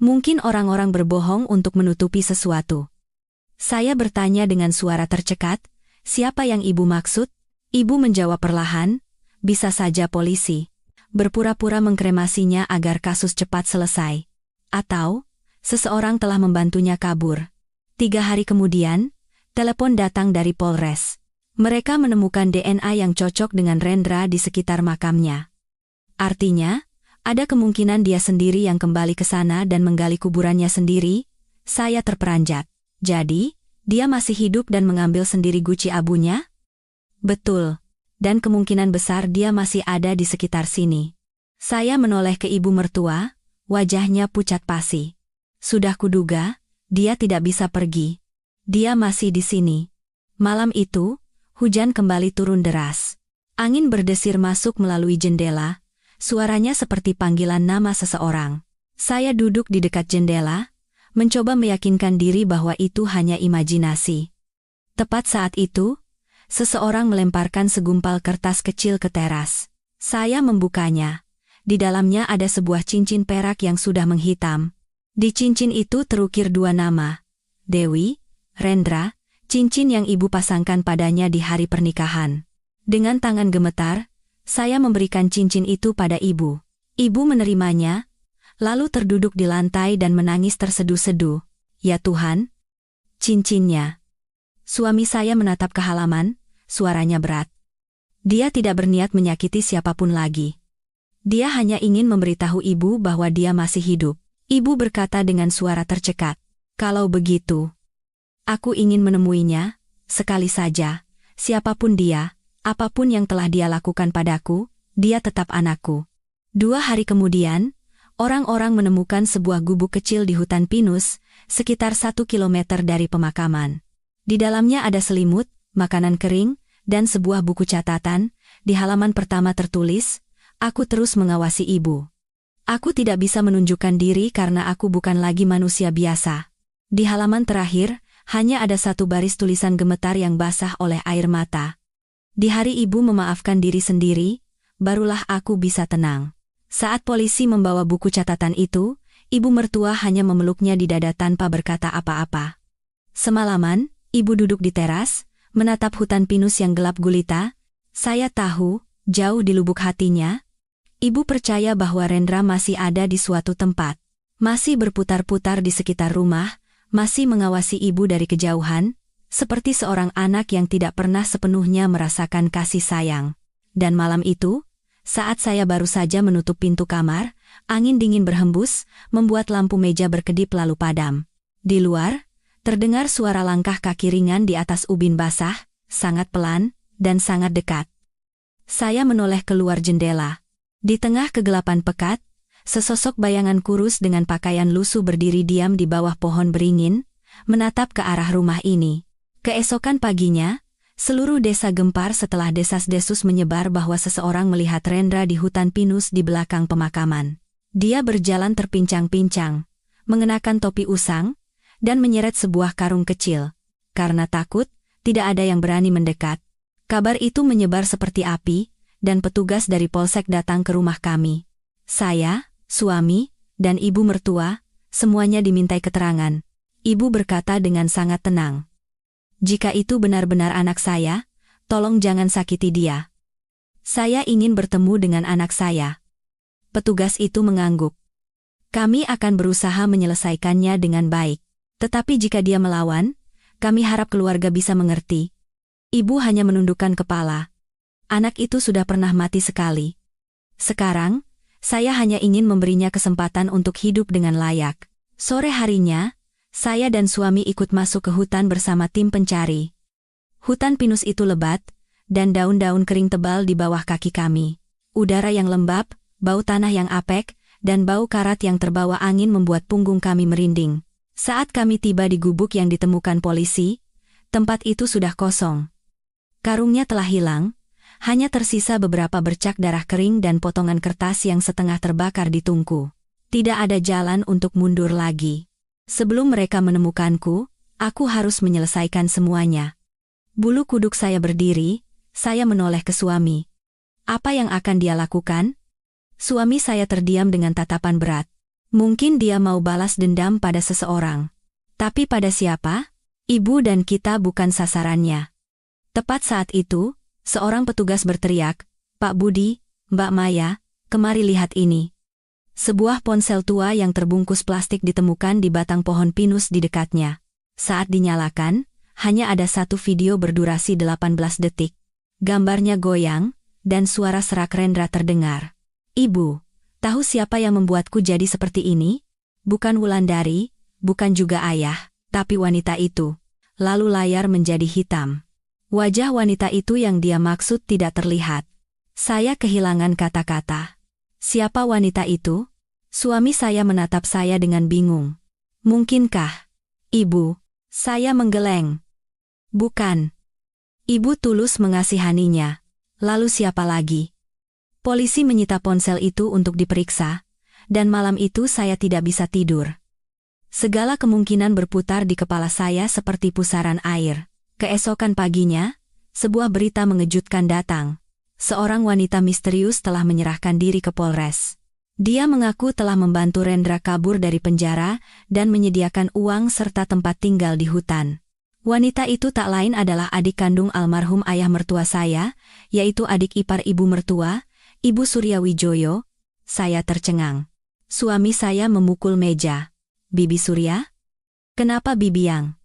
Mungkin orang-orang berbohong untuk menutupi sesuatu. Saya bertanya dengan suara tercekat, "Siapa yang ibu maksud?" Ibu menjawab perlahan, "Bisa saja polisi. Berpura-pura mengkremasinya agar kasus cepat selesai. Atau, seseorang telah membantunya kabur." 3 hari kemudian, telepon datang dari Polres. Mereka menemukan DNA yang cocok dengan Rendra di sekitar makamnya. Artinya, ada kemungkinan dia sendiri yang kembali ke sana dan menggali kuburannya sendiri. Saya terperanjat. Jadi, dia masih hidup dan mengambil sendiri guci abunya? Betul. Dan kemungkinan besar dia masih ada di sekitar sini. Saya menoleh ke ibu mertua, wajahnya pucat pasi. Sudah kuduga, dia tidak bisa pergi. Dia masih di sini. Malam itu, hujan kembali turun deras. Angin berdesir masuk melalui jendela, suaranya seperti panggilan nama seseorang. Saya duduk di dekat jendela, mencoba meyakinkan diri bahwa itu hanya imajinasi. Tepat saat itu, seseorang melemparkan segumpal kertas kecil ke teras. Saya membukanya. Di dalamnya ada sebuah cincin perak yang sudah menghitam. Di cincin itu terukir 2 nama. Dewi, Rendra, cincin yang ibu pasangkan padanya di hari pernikahan. Dengan tangan gemetar, saya memberikan cincin itu pada ibu. Ibu menerimanya, lalu terduduk di lantai dan menangis terseduh-seduh. "Ya Tuhan, cincinnya." Suami saya menatap ke halaman, suaranya berat. Dia tidak berniat menyakiti siapapun lagi. Dia hanya ingin memberitahu ibu bahwa dia masih hidup. Ibu berkata dengan suara tercekat, "Kalau begitu, aku ingin menemuinya, sekali saja. Siapapun dia, apapun yang telah dia lakukan padaku, dia tetap anakku." 2 hari kemudian, orang-orang menemukan sebuah gubuk kecil di hutan pinus, sekitar 1 kilometer dari pemakaman. Di dalamnya ada selimut, makanan kering, dan sebuah buku catatan. Di halaman pertama tertulis, "Aku terus mengawasi ibu. Aku tidak bisa menunjukkan diri karena aku bukan lagi manusia biasa." Di halaman terakhir, hanya ada 1 baris tulisan gemetar yang basah oleh air mata. "Di hari ibu memaafkan diri sendiri, barulah aku bisa tenang." Saat polisi membawa buku catatan itu, ibu mertua hanya memeluknya di dada tanpa berkata apa-apa. Semalaman, ibu duduk di teras, menatap hutan pinus yang gelap gulita. Saya tahu, jauh di lubuk hatinya, ibu percaya bahwa Rendra masih ada di suatu tempat. Masih berputar-putar di sekitar rumah, masih mengawasi ibu dari kejauhan, seperti seorang anak yang tidak pernah sepenuhnya merasakan kasih sayang. Dan malam itu, saat saya baru saja menutup pintu kamar, angin dingin berhembus, membuat lampu meja berkedip lalu padam. Di luar, terdengar suara langkah kaki ringan di atas ubin basah, sangat pelan, dan sangat dekat. Saya menoleh keluar jendela. Di tengah kegelapan pekat, sesosok bayangan kurus dengan pakaian lusuh berdiri diam di bawah pohon beringin, menatap ke arah rumah ini. Keesokan paginya, seluruh desa gempar setelah desas-desus menyebar bahwa seseorang melihat Rendra di hutan pinus di belakang pemakaman. Dia berjalan terpincang-pincang, mengenakan topi usang, dan menyeret sebuah karung kecil. Karena takut, tidak ada yang berani mendekat. Kabar itu menyebar seperti api, dan petugas dari polsek datang ke rumah kami. Saya, suami, dan ibu mertua, semuanya dimintai keterangan. Ibu berkata dengan sangat tenang, "Jika itu benar-benar anak saya, tolong jangan sakiti dia. Saya ingin bertemu dengan anak saya." Petugas itu mengangguk. "Kami akan berusaha menyelesaikannya dengan baik. Tetapi jika dia melawan, Kami harap keluarga bisa mengerti. Ibu hanya menundukkan kepala. Anak itu sudah pernah mati sekali. Sekarang, saya hanya ingin memberinya kesempatan untuk hidup dengan layak. Sore harinya, saya dan suami ikut masuk ke hutan bersama tim pencari. Hutan pinus itu lebat, dan daun-daun kering tebal di bawah kaki kami. Udara yang lembab, bau tanah yang apek, dan bau karat yang terbawa angin membuat punggung kami merinding. Saat kami tiba di gubuk yang ditemukan polisi, tempat itu sudah kosong. Karungnya telah hilang, hanya tersisa beberapa bercak darah kering dan potongan kertas yang setengah terbakar di tungku. Tidak ada jalan untuk mundur lagi. Sebelum mereka menemukanku, aku harus menyelesaikan semuanya. Bulu kuduk saya berdiri, saya menoleh ke suami. Apa yang akan dia lakukan? Suami saya terdiam dengan tatapan berat. Mungkin dia mau balas dendam pada seseorang. Tapi pada siapa? Ibu dan kita bukan sasarannya. Tepat saat itu, seorang petugas berteriak, "Pak Budi, Mbak Maya, kemari lihat ini." Sebuah ponsel tua yang terbungkus plastik ditemukan di batang pohon pinus di dekatnya. Saat dinyalakan, hanya ada satu video berdurasi 18 detik. Gambarnya goyang, dan suara serak Rendra terdengar. "Ibu, tahu siapa yang membuatku jadi seperti ini? Bukan Wulandari, bukan juga ayah, tapi wanita itu." Lalu layar menjadi hitam. Wajah wanita itu yang dia maksud tidak terlihat. Saya kehilangan kata-kata. Siapa wanita itu? Suami saya menatap saya dengan bingung. "Mungkinkah, Ibu?" Saya menggeleng. "Bukan." Ibu tulus mengasihaninya. Lalu siapa lagi? Polisi menyita ponsel itu untuk diperiksa, dan malam itu saya tidak bisa tidur. Segala kemungkinan berputar di kepala saya seperti pusaran air. Keesokan paginya, sebuah berita mengejutkan datang. Seorang wanita misterius telah menyerahkan diri ke Polres. Dia mengaku telah membantu Rendra kabur dari penjara dan menyediakan uang serta tempat tinggal di hutan. Wanita itu tak lain adalah adik kandung almarhum ayah mertua saya, yaitu adik ipar ibu mertua, Ibu Surya Wijoyo. Saya tercengang. Suami saya memukul meja. "Bibi Surya? Kenapa Bibi yang?"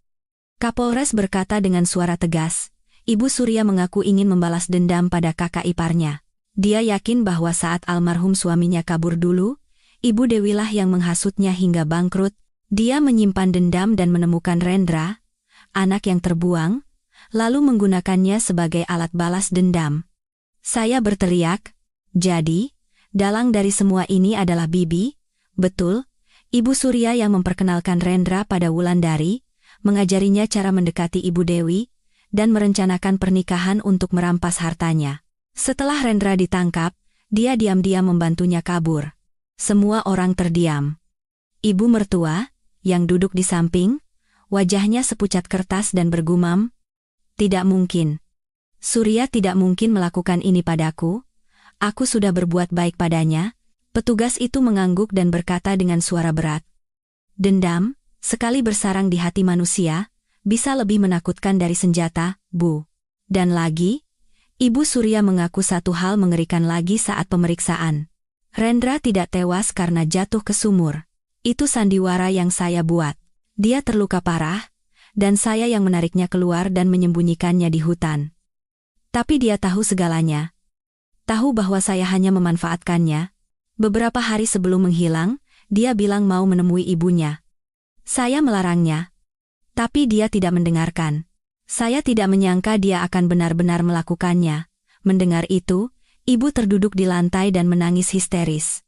Kapolres berkata dengan suara tegas. Ibu Surya mengaku ingin membalas dendam pada kakak iparnya. Dia yakin bahwa saat almarhum suaminya kabur dulu, Ibu Dewilah yang menghasutnya hingga bangkrut. Dia menyimpan dendam dan menemukan Rendra, anak yang terbuang, lalu menggunakannya sebagai alat balas dendam. Saya berteriak, "Jadi, dalang dari semua ini adalah Bibi?" "Betul, Ibu Surya yang memperkenalkan Rendra pada Wulandari, mengajarinya cara mendekati Ibu Dewi, dan merencanakan pernikahan untuk merampas hartanya. Setelah Rendra ditangkap, dia diam-diam membantunya kabur." Semua orang terdiam. Ibu mertua, yang duduk di samping, wajahnya sepucat kertas dan bergumam, "Tidak mungkin. Surya tidak mungkin melakukan ini padaku. Aku sudah berbuat baik padanya." Petugas itu mengangguk dan berkata dengan suara berat, "Dendam, sekali bersarang di hati manusia, bisa lebih menakutkan dari senjata, Bu." Dan lagi, Ibu Surya mengaku satu hal mengerikan lagi saat pemeriksaan. Rendra tidak tewas karena jatuh ke sumur. Itu sandiwara yang saya buat. Dia terluka parah, dan saya yang menariknya keluar dan menyembunyikannya di hutan. Tapi dia tahu segalanya. Tahu bahwa saya hanya memanfaatkannya. Beberapa hari sebelum menghilang, dia bilang mau menemui ibunya. Saya melarangnya. Tapi dia tidak mendengarkan. Saya tidak menyangka dia akan benar-benar melakukannya. Mendengar itu, ibu terduduk di lantai dan menangis histeris.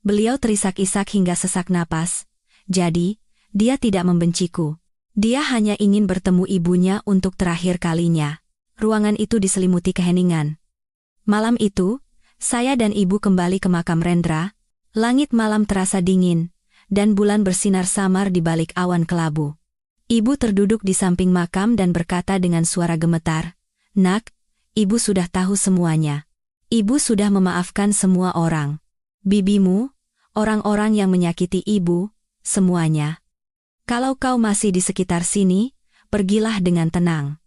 Beliau terisak-isak hingga sesak napas. Jadi, dia tidak membenciku. Dia hanya ingin bertemu ibunya untuk terakhir kalinya. Ruangan itu diselimuti keheningan. Malam itu, saya dan ibu kembali ke makam Rendra. Langit malam terasa dingin, dan bulan bersinar samar di balik awan kelabu. Ibu terduduk di samping makam dan berkata dengan suara gemetar, "Nak, ibu sudah tahu semuanya. Ibu sudah memaafkan semua orang. Bibimu, orang-orang yang menyakiti ibu, semuanya. Kalau kau masih di sekitar sini, pergilah dengan tenang."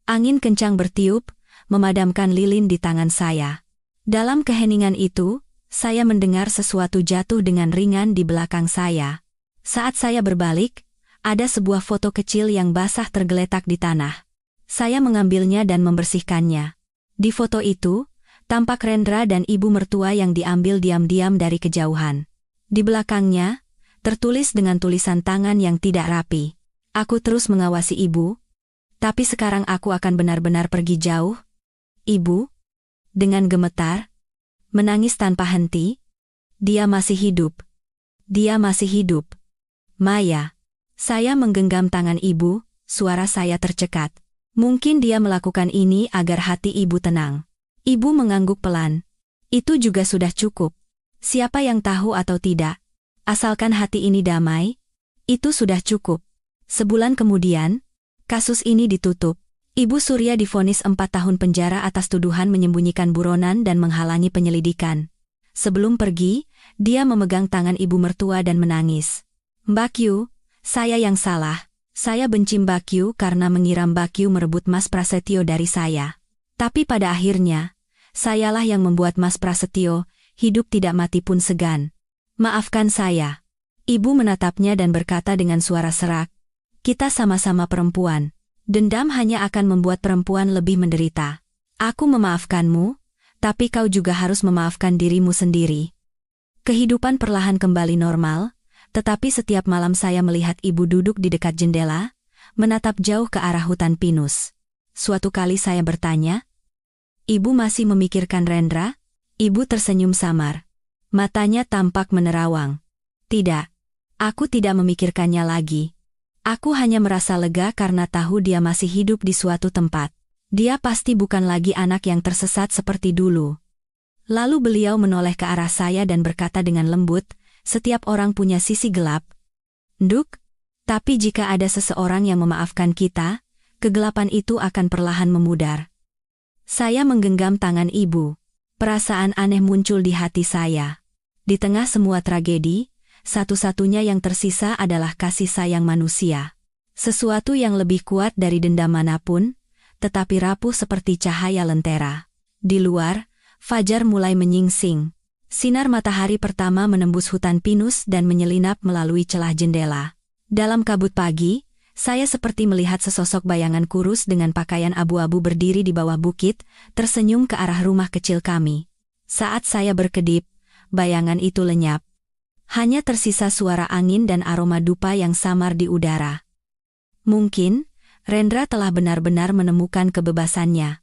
Angin kencang bertiup, memadamkan lilin di tangan saya. Dalam keheningan itu, saya mendengar sesuatu jatuh dengan ringan di belakang saya. Saat saya berbalik, ada sebuah foto kecil yang basah tergeletak di tanah. Saya mengambilnya dan membersihkannya. Di foto itu, tampak Rendra dan ibu mertua yang diambil diam-diam dari kejauhan. Di belakangnya, tertulis dengan tulisan tangan yang tidak rapi. Aku terus mengawasi ibu. Tapi sekarang aku akan benar-benar pergi jauh. Ibu, dengan gemetar, menangis tanpa henti. Dia masih hidup. Dia masih hidup. Maya. Saya menggenggam tangan ibu, suara saya tercekat. Mungkin dia melakukan ini agar hati ibu tenang. Ibu mengangguk pelan. Itu juga sudah cukup. Siapa yang tahu atau tidak, asalkan hati ini damai, itu sudah cukup. Sebulan kemudian, kasus ini ditutup. Ibu Surya divonis 4 tahun penjara atas tuduhan menyembunyikan buronan dan menghalangi penyelidikan. Sebelum pergi, dia memegang tangan ibu mertua dan menangis. Mbak Yu, saya yang salah. Saya benci Mbak Yu karena mengira Mbak Yu merebut Mas Prasetyo dari saya. Tapi pada akhirnya, sayalah yang membuat Mas Prasetyo hidup tidak mati pun segan. Maafkan saya. Ibu menatapnya dan berkata dengan suara serak, kita sama-sama perempuan. Dendam hanya akan membuat perempuan lebih menderita. Aku memaafkanmu, tapi kau juga harus memaafkan dirimu sendiri. Kehidupan perlahan kembali normal, tetapi setiap malam saya melihat ibu duduk di dekat jendela, menatap jauh ke arah hutan pinus. Suatu kali saya bertanya, ibu masih memikirkan Rendra? Ibu tersenyum samar. Matanya tampak menerawang. Tidak, aku tidak memikirkannya lagi. Aku hanya merasa lega karena tahu dia masih hidup di suatu tempat. Dia pasti bukan lagi anak yang tersesat seperti dulu. Lalu beliau menoleh ke arah saya dan berkata dengan lembut, setiap orang punya sisi gelap. Nduk, tapi jika ada seseorang yang memaafkan kita, kegelapan itu akan perlahan memudar. Saya menggenggam tangan ibu. Perasaan aneh muncul di hati saya. Di tengah semua tragedi, satu-satunya yang tersisa adalah kasih sayang manusia. Sesuatu yang lebih kuat dari dendam manapun, tetapi rapuh seperti cahaya lentera. Di luar, fajar mulai menyingsing. Sinar matahari pertama menembus hutan pinus dan menyelinap melalui celah jendela. Dalam kabut pagi, saya seperti melihat sesosok bayangan kurus dengan pakaian abu-abu berdiri di bawah bukit, tersenyum ke arah rumah kecil kami. Saat saya berkedip, bayangan itu lenyap. Hanya tersisa suara angin dan aroma dupa yang samar di udara. Mungkin, Rendra telah benar-benar menemukan kebebasannya.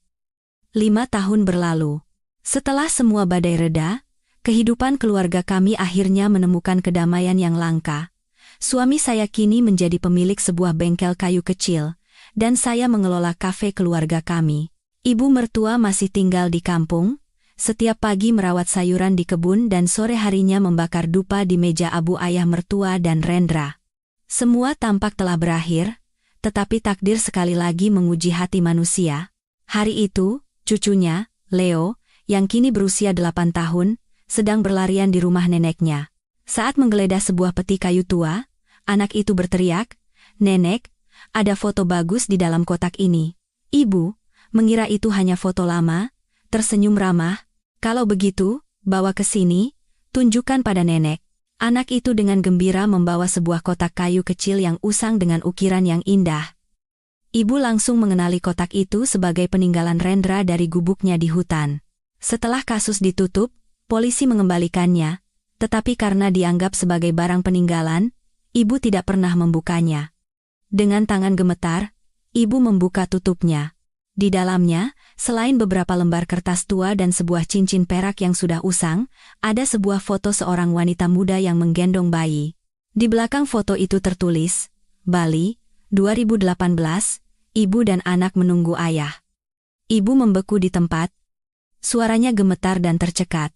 5 tahun berlalu. Setelah semua badai reda, kehidupan keluarga kami akhirnya menemukan kedamaian yang langka. Suami saya kini menjadi pemilik sebuah bengkel kayu kecil, dan saya mengelola kafe keluarga kami. Ibu mertua masih tinggal di kampung, setiap pagi merawat sayuran di kebun dan sore harinya membakar dupa di meja abu ayah mertua dan Rendra. Semua tampak telah berakhir, tetapi takdir sekali lagi menguji hati manusia. Hari itu, cucunya, Leo, yang kini berusia 8 tahun, sedang berlarian di rumah neneknya. Saat menggeledah sebuah peti kayu tua, anak itu berteriak, "Nenek, ada foto bagus di dalam kotak ini." Ibu, mengira itu hanya foto lama, tersenyum ramah, "Kalau begitu, bawa ke sini, tunjukkan pada nenek." Anak itu dengan gembira membawa sebuah kotak kayu kecil yang usang dengan ukiran yang indah. Ibu langsung mengenali kotak itu sebagai peninggalan Rendra dari gubuknya di hutan. Setelah kasus ditutup, polisi mengembalikannya, tetapi karena dianggap sebagai barang peninggalan, ibu tidak pernah membukanya. Dengan tangan gemetar, ibu membuka tutupnya. Di dalamnya, selain beberapa lembar kertas tua dan sebuah cincin perak yang sudah usang, ada sebuah foto seorang wanita muda yang menggendong bayi. Di belakang foto itu tertulis, Bali, 2018, ibu dan anak menunggu ayah. Ibu membeku di tempat. Suaranya gemetar dan tercekat.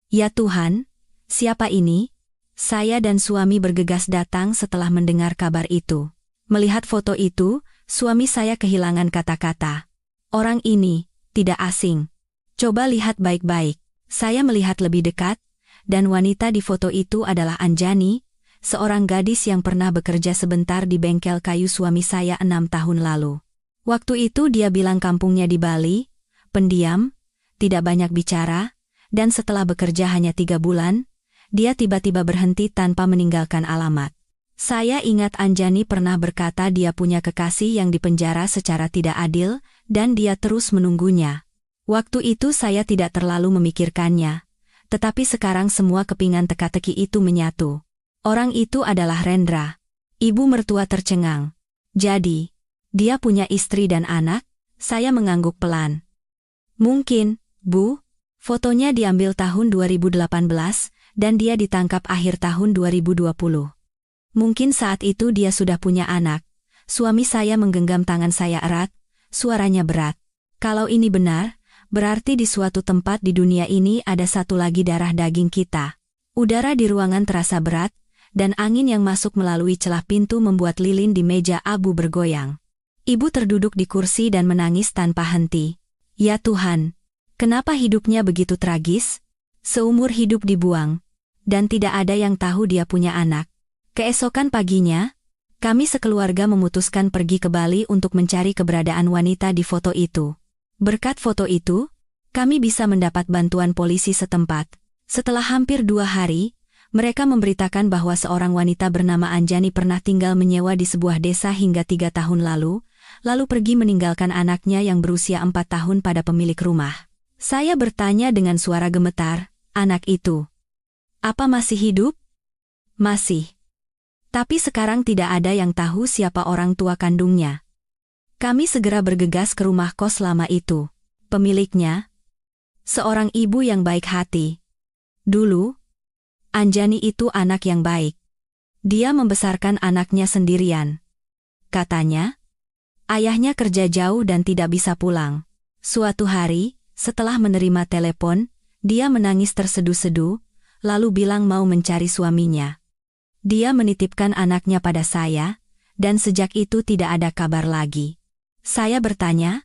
"Ya Tuhan, siapa ini?" Saya dan suami bergegas datang setelah mendengar kabar itu. Melihat foto itu, suami saya kehilangan kata-kata. Orang ini tidak asing. Coba lihat baik-baik. Saya melihat lebih dekat, dan wanita di foto itu adalah Anjani, seorang gadis yang pernah bekerja sebentar di bengkel kayu suami saya 6 tahun lalu. Waktu itu dia bilang kampungnya di Bali, pendiam, tidak banyak bicara, dan setelah bekerja hanya 3 bulan, dia tiba-tiba berhenti tanpa meninggalkan alamat. Saya ingat Anjani pernah berkata dia punya kekasih yang dipenjara secara tidak adil, dan dia terus menunggunya. Waktu itu saya tidak terlalu memikirkannya. Tetapi sekarang semua kepingan teka-teki itu menyatu. Orang itu adalah Rendra. Ibu mertua tercengang. Jadi, dia punya istri dan anak? Saya mengangguk pelan. Mungkin, Bu. Fotonya diambil tahun 2018, dan dia ditangkap akhir tahun 2020. Mungkin saat itu dia sudah punya anak. Suami saya menggenggam tangan saya erat, suaranya berat. Kalau ini benar, berarti di suatu tempat di dunia ini ada satu lagi darah daging kita. Udara di ruangan terasa berat, dan angin yang masuk melalui celah pintu membuat lilin di meja abu bergoyang. Ibu terduduk di kursi dan menangis tanpa henti. Ya Tuhan, kenapa hidupnya begitu tragis? Seumur hidup dibuang, dan tidak ada yang tahu dia punya anak. Keesokan paginya, kami sekeluarga memutuskan pergi ke Bali untuk mencari keberadaan wanita di foto itu. Berkat foto itu, kami bisa mendapat bantuan polisi setempat. Setelah hampir 2 hari, mereka memberitakan bahwa seorang wanita bernama Anjani pernah tinggal menyewa di sebuah desa hingga 3 tahun lalu pergi meninggalkan anaknya yang berusia 4 tahun pada pemilik rumah. Saya bertanya dengan suara gemetar, anak itu, apa masih hidup? Masih. Tapi sekarang tidak ada yang tahu siapa orang tua kandungnya. Kami segera bergegas ke rumah kos lama itu. Pemiliknya, seorang ibu yang baik hati. Dulu, Anjani itu anak yang baik. Dia membesarkan anaknya sendirian. Katanya, ayahnya kerja jauh dan tidak bisa pulang. Suatu hari, setelah menerima telepon, dia menangis terseduh-seduh, lalu bilang mau mencari suaminya. Dia menitipkan anaknya pada saya, dan sejak itu tidak ada kabar lagi. Saya bertanya,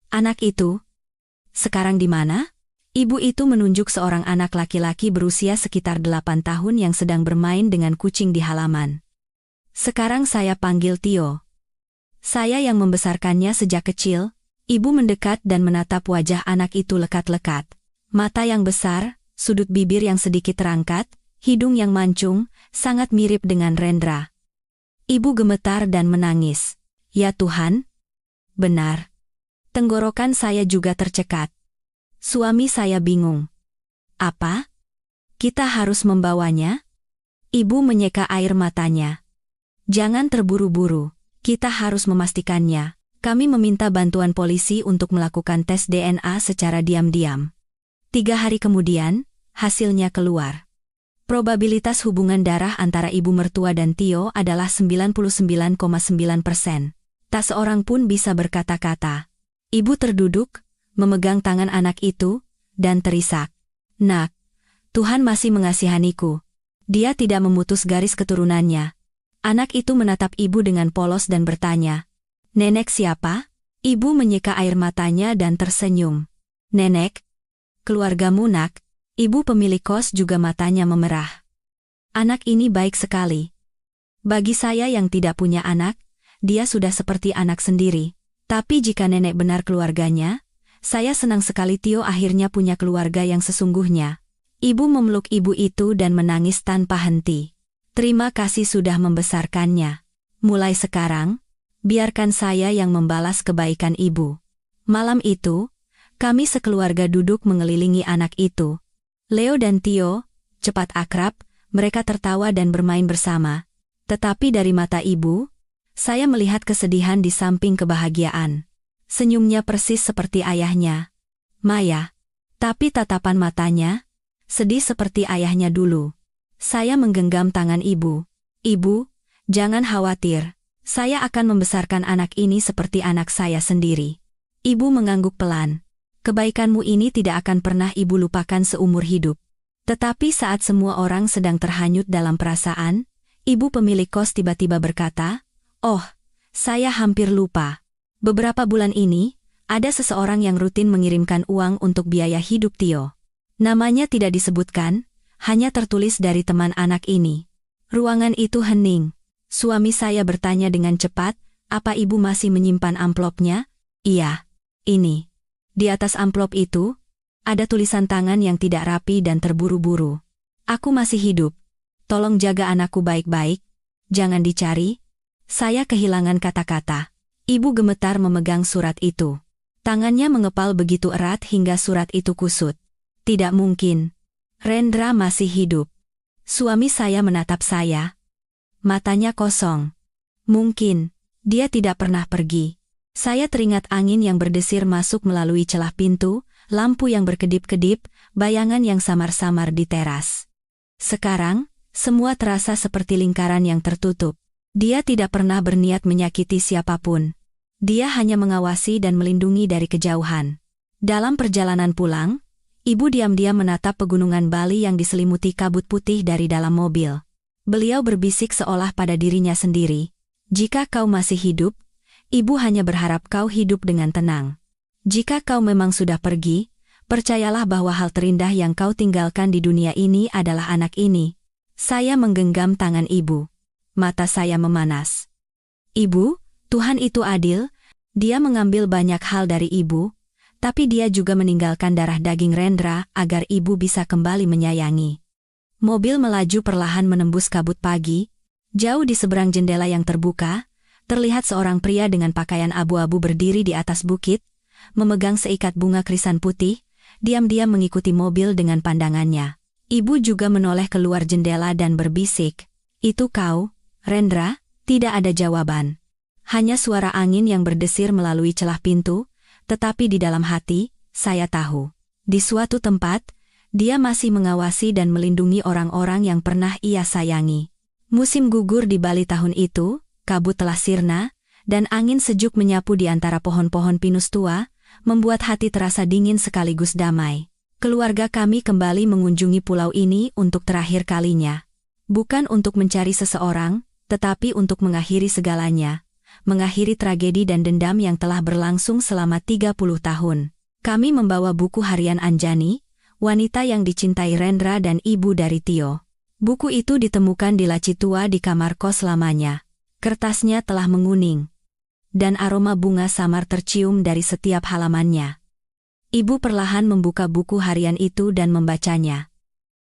anak itu sekarang di mana? Ibu itu menunjuk seorang anak laki-laki berusia sekitar 8 tahun yang sedang bermain dengan kucing di halaman. Sekarang saya panggil Tio. Saya yang membesarkannya sejak kecil. Ibu mendekat dan menatap wajah anak itu lekat-lekat. Mata yang besar, sudut bibir yang sedikit terangkat, hidung yang mancung, sangat mirip dengan Rendra. Ibu gemetar dan menangis. Ya Tuhan, benar. Tenggorokan saya juga tercekat. Suami saya bingung. Apa? Kita harus membawanya? Ibu menyeka air matanya. Jangan terburu-buru, kita harus memastikannya. Kami meminta bantuan polisi untuk melakukan tes DNA secara diam-diam. 3 hari kemudian, hasilnya keluar. Probabilitas hubungan darah antara ibu mertua dan Tio adalah 99,9%. Tak seorang pun bisa berkata-kata. Ibu terduduk, memegang tangan anak itu, dan terisak. Nak, Tuhan masih mengasihaniku. Dia tidak memutus garis keturunannya. Anak itu menatap ibu dengan polos dan bertanya, Nenek siapa? Ibu menyeka air matanya dan tersenyum. Nenek, keluargamu nak. Ibu pemilik kos juga matanya memerah. Anak ini baik sekali. Bagi saya yang tidak punya anak, dia sudah seperti anak sendiri. Tapi jika nenek benar keluarganya, saya senang sekali Tio akhirnya punya keluarga yang sesungguhnya. Ibu memeluk ibu itu dan menangis tanpa henti. Terima kasih sudah membesarkannya. Mulai sekarang, biarkan saya yang membalas kebaikan ibu. Malam itu, kami sekeluarga duduk mengelilingi anak itu. Leo dan Tio, cepat akrab, mereka tertawa dan bermain bersama. Tetapi dari mata ibu, saya melihat kesedihan di samping kebahagiaan. Senyumnya persis seperti ayahnya, Maya. Tapi tatapan matanya, sedih seperti ayahnya dulu. Saya menggenggam tangan ibu. Ibu, jangan khawatir. Saya akan membesarkan anak ini seperti anak saya sendiri. Ibu mengangguk pelan. Kebaikanmu ini tidak akan pernah ibu lupakan seumur hidup. Tetapi saat semua orang sedang terhanyut dalam perasaan, ibu pemilik kos tiba-tiba berkata, Oh, saya hampir lupa. Beberapa bulan ini, ada seseorang yang rutin mengirimkan uang untuk biaya hidup Tio. Namanya tidak disebutkan, hanya tertulis dari teman anak ini. Ruangan itu hening. Suami saya bertanya dengan cepat, apa ibu masih menyimpan amplopnya? Iya, ini. Di atas amplop itu, ada tulisan tangan yang tidak rapi dan terburu-buru. Aku masih hidup. Tolong jaga anakku baik-baik. Jangan dicari. Saya kehilangan kata-kata. Ibu gemetar memegang surat itu. Tangannya mengepal begitu erat hingga surat itu kusut. Tidak mungkin. Rendra masih hidup. Suami saya menatap saya. Matanya kosong. Mungkin. Dia tidak pernah pergi. Saya teringat angin yang berdesir masuk melalui celah pintu, lampu yang berkedip-kedip, bayangan yang samar-samar di teras. Sekarang, semua terasa seperti lingkaran yang tertutup. Dia tidak pernah berniat menyakiti siapapun. Dia hanya mengawasi dan melindungi dari kejauhan. Dalam perjalanan pulang, ibu diam-diam menatap pegunungan Bali yang diselimuti kabut putih dari dalam mobil. Beliau berbisik seolah pada dirinya sendiri. Jika kau masih hidup, ibu hanya berharap kau hidup dengan tenang. Jika kau memang sudah pergi, percayalah bahwa hal terindah yang kau tinggalkan di dunia ini adalah anak ini. Saya menggenggam tangan ibu. Mata saya memanas. Ibu, Tuhan itu adil. Dia mengambil banyak hal dari ibu, tapi dia juga meninggalkan darah daging Rendra agar ibu bisa kembali menyayangi. Mobil melaju perlahan menembus kabut pagi. Jauh di seberang jendela yang terbuka, terlihat seorang pria dengan pakaian abu-abu berdiri di atas bukit, memegang seikat bunga krisan putih, diam-diam mengikuti mobil dengan pandangannya. Ibu juga menoleh keluar jendela dan berbisik, "Itu kau, Rendra?" Tidak ada jawaban. Hanya suara angin yang berdesir melalui celah pintu, tetapi di dalam hati, saya tahu. Di suatu tempat, dia masih mengawasi dan melindungi orang-orang yang pernah ia sayangi. Musim gugur di Bali tahun itu, kabut telah sirna, dan angin sejuk menyapu di antara pohon-pohon pinus tua, membuat hati terasa dingin sekaligus damai. Keluarga kami kembali mengunjungi pulau ini untuk terakhir kalinya. Bukan untuk mencari seseorang, tetapi untuk mengakhiri segalanya. Mengakhiri tragedi dan dendam yang telah berlangsung selama 30 tahun. Kami membawa buku harian Anjani, wanita yang dicintai Rendra dan ibu dari Tio. Buku itu ditemukan di laci tua di kamar kos lamanya. Kertasnya telah menguning, dan aroma bunga samar tercium dari setiap halamannya. Ibu perlahan membuka buku harian itu dan membacanya.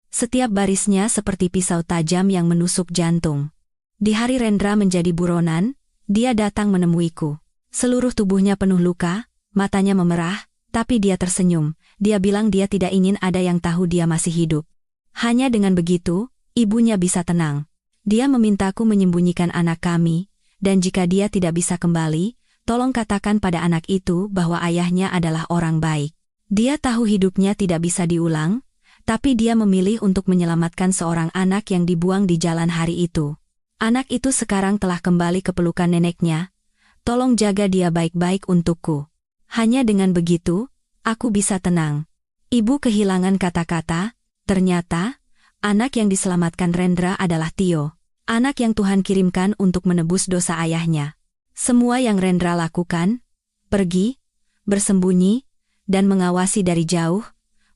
Setiap barisnya seperti pisau tajam yang menusuk jantung. Di hari Rendra menjadi buronan, dia datang menemuiku. Seluruh tubuhnya penuh luka, matanya memerah, tapi dia tersenyum. Dia bilang dia tidak ingin ada yang tahu dia masih hidup. Hanya dengan begitu, ibunya bisa tenang. Dia memintaku menyembunyikan anak kami, dan jika dia tidak bisa kembali, tolong katakan pada anak itu bahwa ayahnya adalah orang baik. Dia tahu hidupnya tidak bisa diulang, tapi dia memilih untuk menyelamatkan seorang anak yang dibuang di jalan hari itu. Anak itu sekarang telah kembali ke pelukan neneknya. Tolong jaga dia baik-baik untukku. Hanya dengan begitu, aku bisa tenang. Ibu kehilangan kata-kata. Ternyata, anak yang diselamatkan Rendra adalah Tio. Anak yang Tuhan kirimkan untuk menebus dosa ayahnya. Semua yang Rendra lakukan, pergi, bersembunyi, dan mengawasi dari jauh,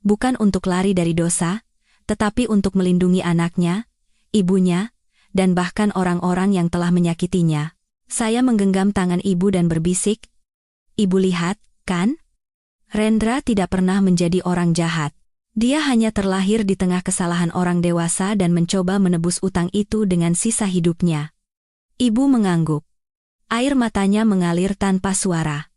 bukan untuk lari dari dosa, tetapi untuk melindungi anaknya, ibunya, dan bahkan orang-orang yang telah menyakitinya. Saya menggenggam tangan ibu dan berbisik, "Ibu lihat, kan? Rendra tidak pernah menjadi orang jahat. Dia hanya terlahir di tengah kesalahan orang dewasa dan mencoba menebus utang itu dengan sisa hidupnya." Ibu mengangguk. Air matanya mengalir tanpa suara.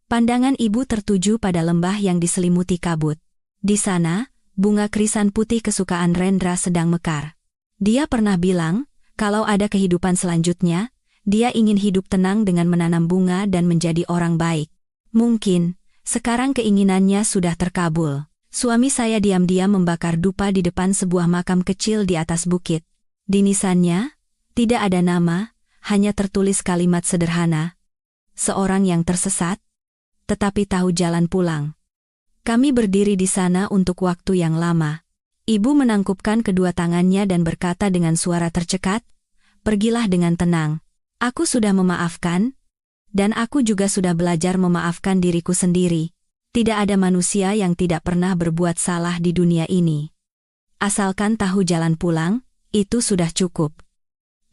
Pandangan ibu tertuju pada lembah yang diselimuti kabut. Di sana, bunga krisan putih kesukaan Rendra sedang mekar. Dia pernah bilang, kalau ada kehidupan selanjutnya, dia ingin hidup tenang dengan menanam bunga dan menjadi orang baik. Mungkin, sekarang keinginannya sudah terkabul. Suami saya diam-diam membakar dupa di depan sebuah makam kecil di atas bukit. Di nisannya, tidak ada nama, hanya tertulis kalimat sederhana. Seorang yang tersesat, tetapi tahu jalan pulang. Kami berdiri di sana untuk waktu yang lama. Ibu menangkupkan kedua tangannya dan berkata dengan suara tercekat, "Pergilah dengan tenang. Aku sudah memaafkan, dan aku juga sudah belajar memaafkan diriku sendiri. Tidak ada manusia yang tidak pernah berbuat salah di dunia ini. Asalkan tahu jalan pulang, itu sudah cukup."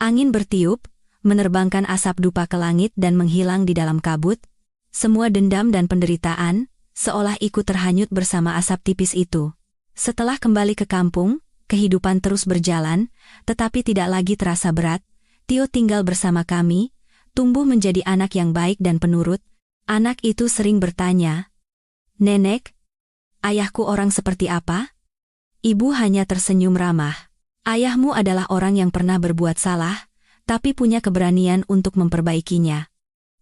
Angin bertiup, menerbangkan asap dupa ke langit dan menghilang di dalam kabut. Semua dendam dan penderitaan, seolah ikut terhanyut bersama asap tipis itu. Setelah kembali ke kampung, kehidupan terus berjalan, tetapi tidak lagi terasa berat. Tio tinggal bersama kami, tumbuh menjadi anak yang baik dan penurut. Anak itu sering bertanya, "Nenek, ayahku orang seperti apa?" Ibu hanya tersenyum ramah. "Ayahmu adalah orang yang pernah berbuat salah, tapi punya keberanian untuk memperbaikinya.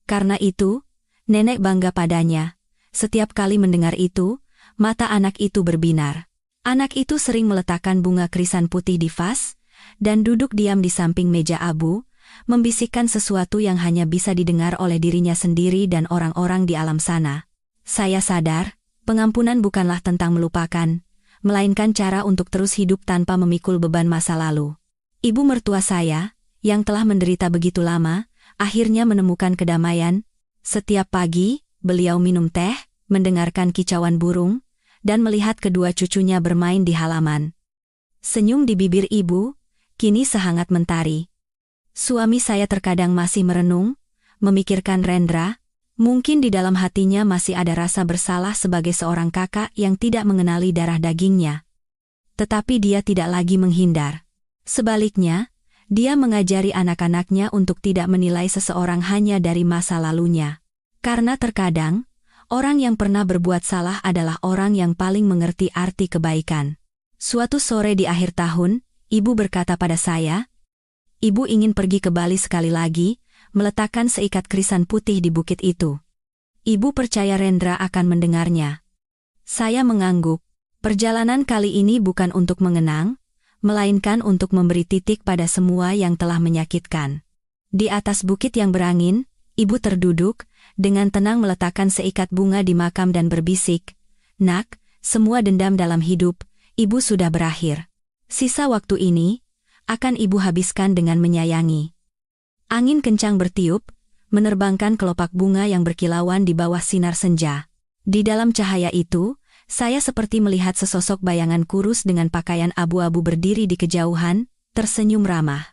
Karena itu, nenek bangga padanya." Setiap kali mendengar itu, mata anak itu berbinar. Anak itu sering meletakkan bunga krisan putih di vas, dan duduk diam di samping meja abu, membisikkan sesuatu yang hanya bisa didengar oleh dirinya sendiri dan orang-orang di alam sana. Saya sadar, pengampunan bukanlah tentang melupakan, melainkan cara untuk terus hidup tanpa memikul beban masa lalu. Ibu mertua saya, yang telah menderita begitu lama, akhirnya menemukan kedamaian. Setiap pagi, beliau minum teh, mendengarkan kicauan burung, dan melihat kedua cucunya bermain di halaman. Senyum di bibir ibu, kini sehangat mentari. Suami saya terkadang masih merenung, memikirkan Rendra, mungkin di dalam hatinya masih ada rasa bersalah sebagai seorang kakak yang tidak mengenali darah dagingnya. Tetapi dia tidak lagi menghindar. Sebaliknya, dia mengajari anak-anaknya untuk tidak menilai seseorang hanya dari masa lalunya. Karena terkadang, orang yang pernah berbuat salah adalah orang yang paling mengerti arti kebaikan. Suatu sore di akhir tahun, ibu berkata pada saya, "Ibu ingin pergi ke Bali sekali lagi, meletakkan seikat krisan putih di bukit itu." Ibu percaya Rendra akan mendengarnya. Saya mengangguk. Perjalanan kali ini bukan untuk mengenang, melainkan untuk memberi titik pada semua yang telah menyakitkan. Di atas bukit yang berangin, ibu terduduk, dengan tenang meletakkan seikat bunga di makam dan berbisik, "Nak, semua dendam dalam hidup, ibu sudah berakhir. Sisa waktu ini akan ibu habiskan dengan menyayangi." Angin kencang bertiup, menerbangkan kelopak bunga yang berkilauan di bawah sinar senja. Di dalam cahaya itu, saya seperti melihat sesosok bayangan kurus dengan pakaian abu-abu berdiri di kejauhan, tersenyum ramah.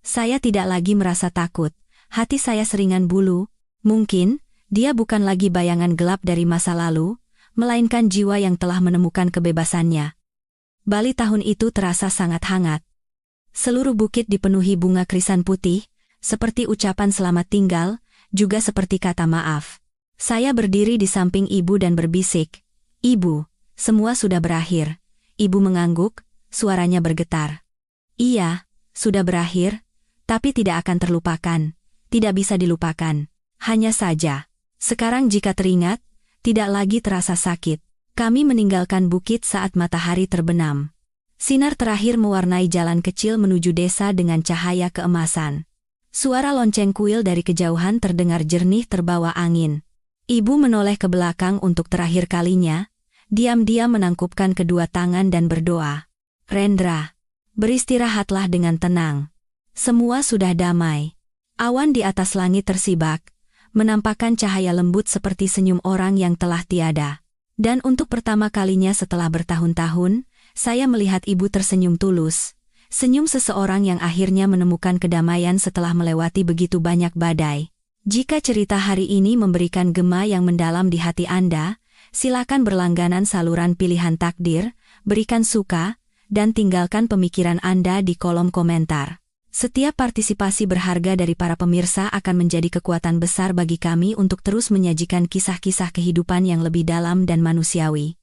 Saya tidak lagi merasa takut, hati saya seringan bulu. Mungkin, dia bukan lagi bayangan gelap dari masa lalu, melainkan jiwa yang telah menemukan kebebasannya. Bali tahun itu terasa sangat hangat. Seluruh bukit dipenuhi bunga krisan putih, seperti ucapan selamat tinggal, juga seperti kata maaf. Saya berdiri di samping ibu dan berbisik, "Ibu, semua sudah berakhir." Ibu mengangguk, suaranya bergetar. "Iya, sudah berakhir, tapi tidak akan terlupakan. Tidak bisa dilupakan. Hanya saja, sekarang jika teringat, tidak lagi terasa sakit." Kami meninggalkan bukit saat matahari terbenam. Sinar terakhir mewarnai jalan kecil menuju desa dengan cahaya keemasan. Suara lonceng kuil dari kejauhan terdengar jernih terbawa angin. Ibu menoleh ke belakang untuk terakhir kalinya, diam-diam menangkupkan kedua tangan dan berdoa. "Rendra, beristirahatlah dengan tenang. Semua sudah damai." Awan di atas langit tersibak, menampakkan cahaya lembut seperti senyum orang yang telah tiada. Dan untuk pertama kalinya setelah bertahun-tahun, saya melihat ibu tersenyum tulus. Senyum seseorang yang akhirnya menemukan kedamaian setelah melewati begitu banyak badai. Jika cerita hari ini memberikan gema yang mendalam di hati Anda, silakan berlangganan saluran pilihan takdir, berikan suka, dan tinggalkan pemikiran Anda di kolom komentar. Setiap partisipasi berharga dari para pemirsa akan menjadi kekuatan besar bagi kami untuk terus menyajikan kisah-kisah kehidupan yang lebih dalam dan manusiawi.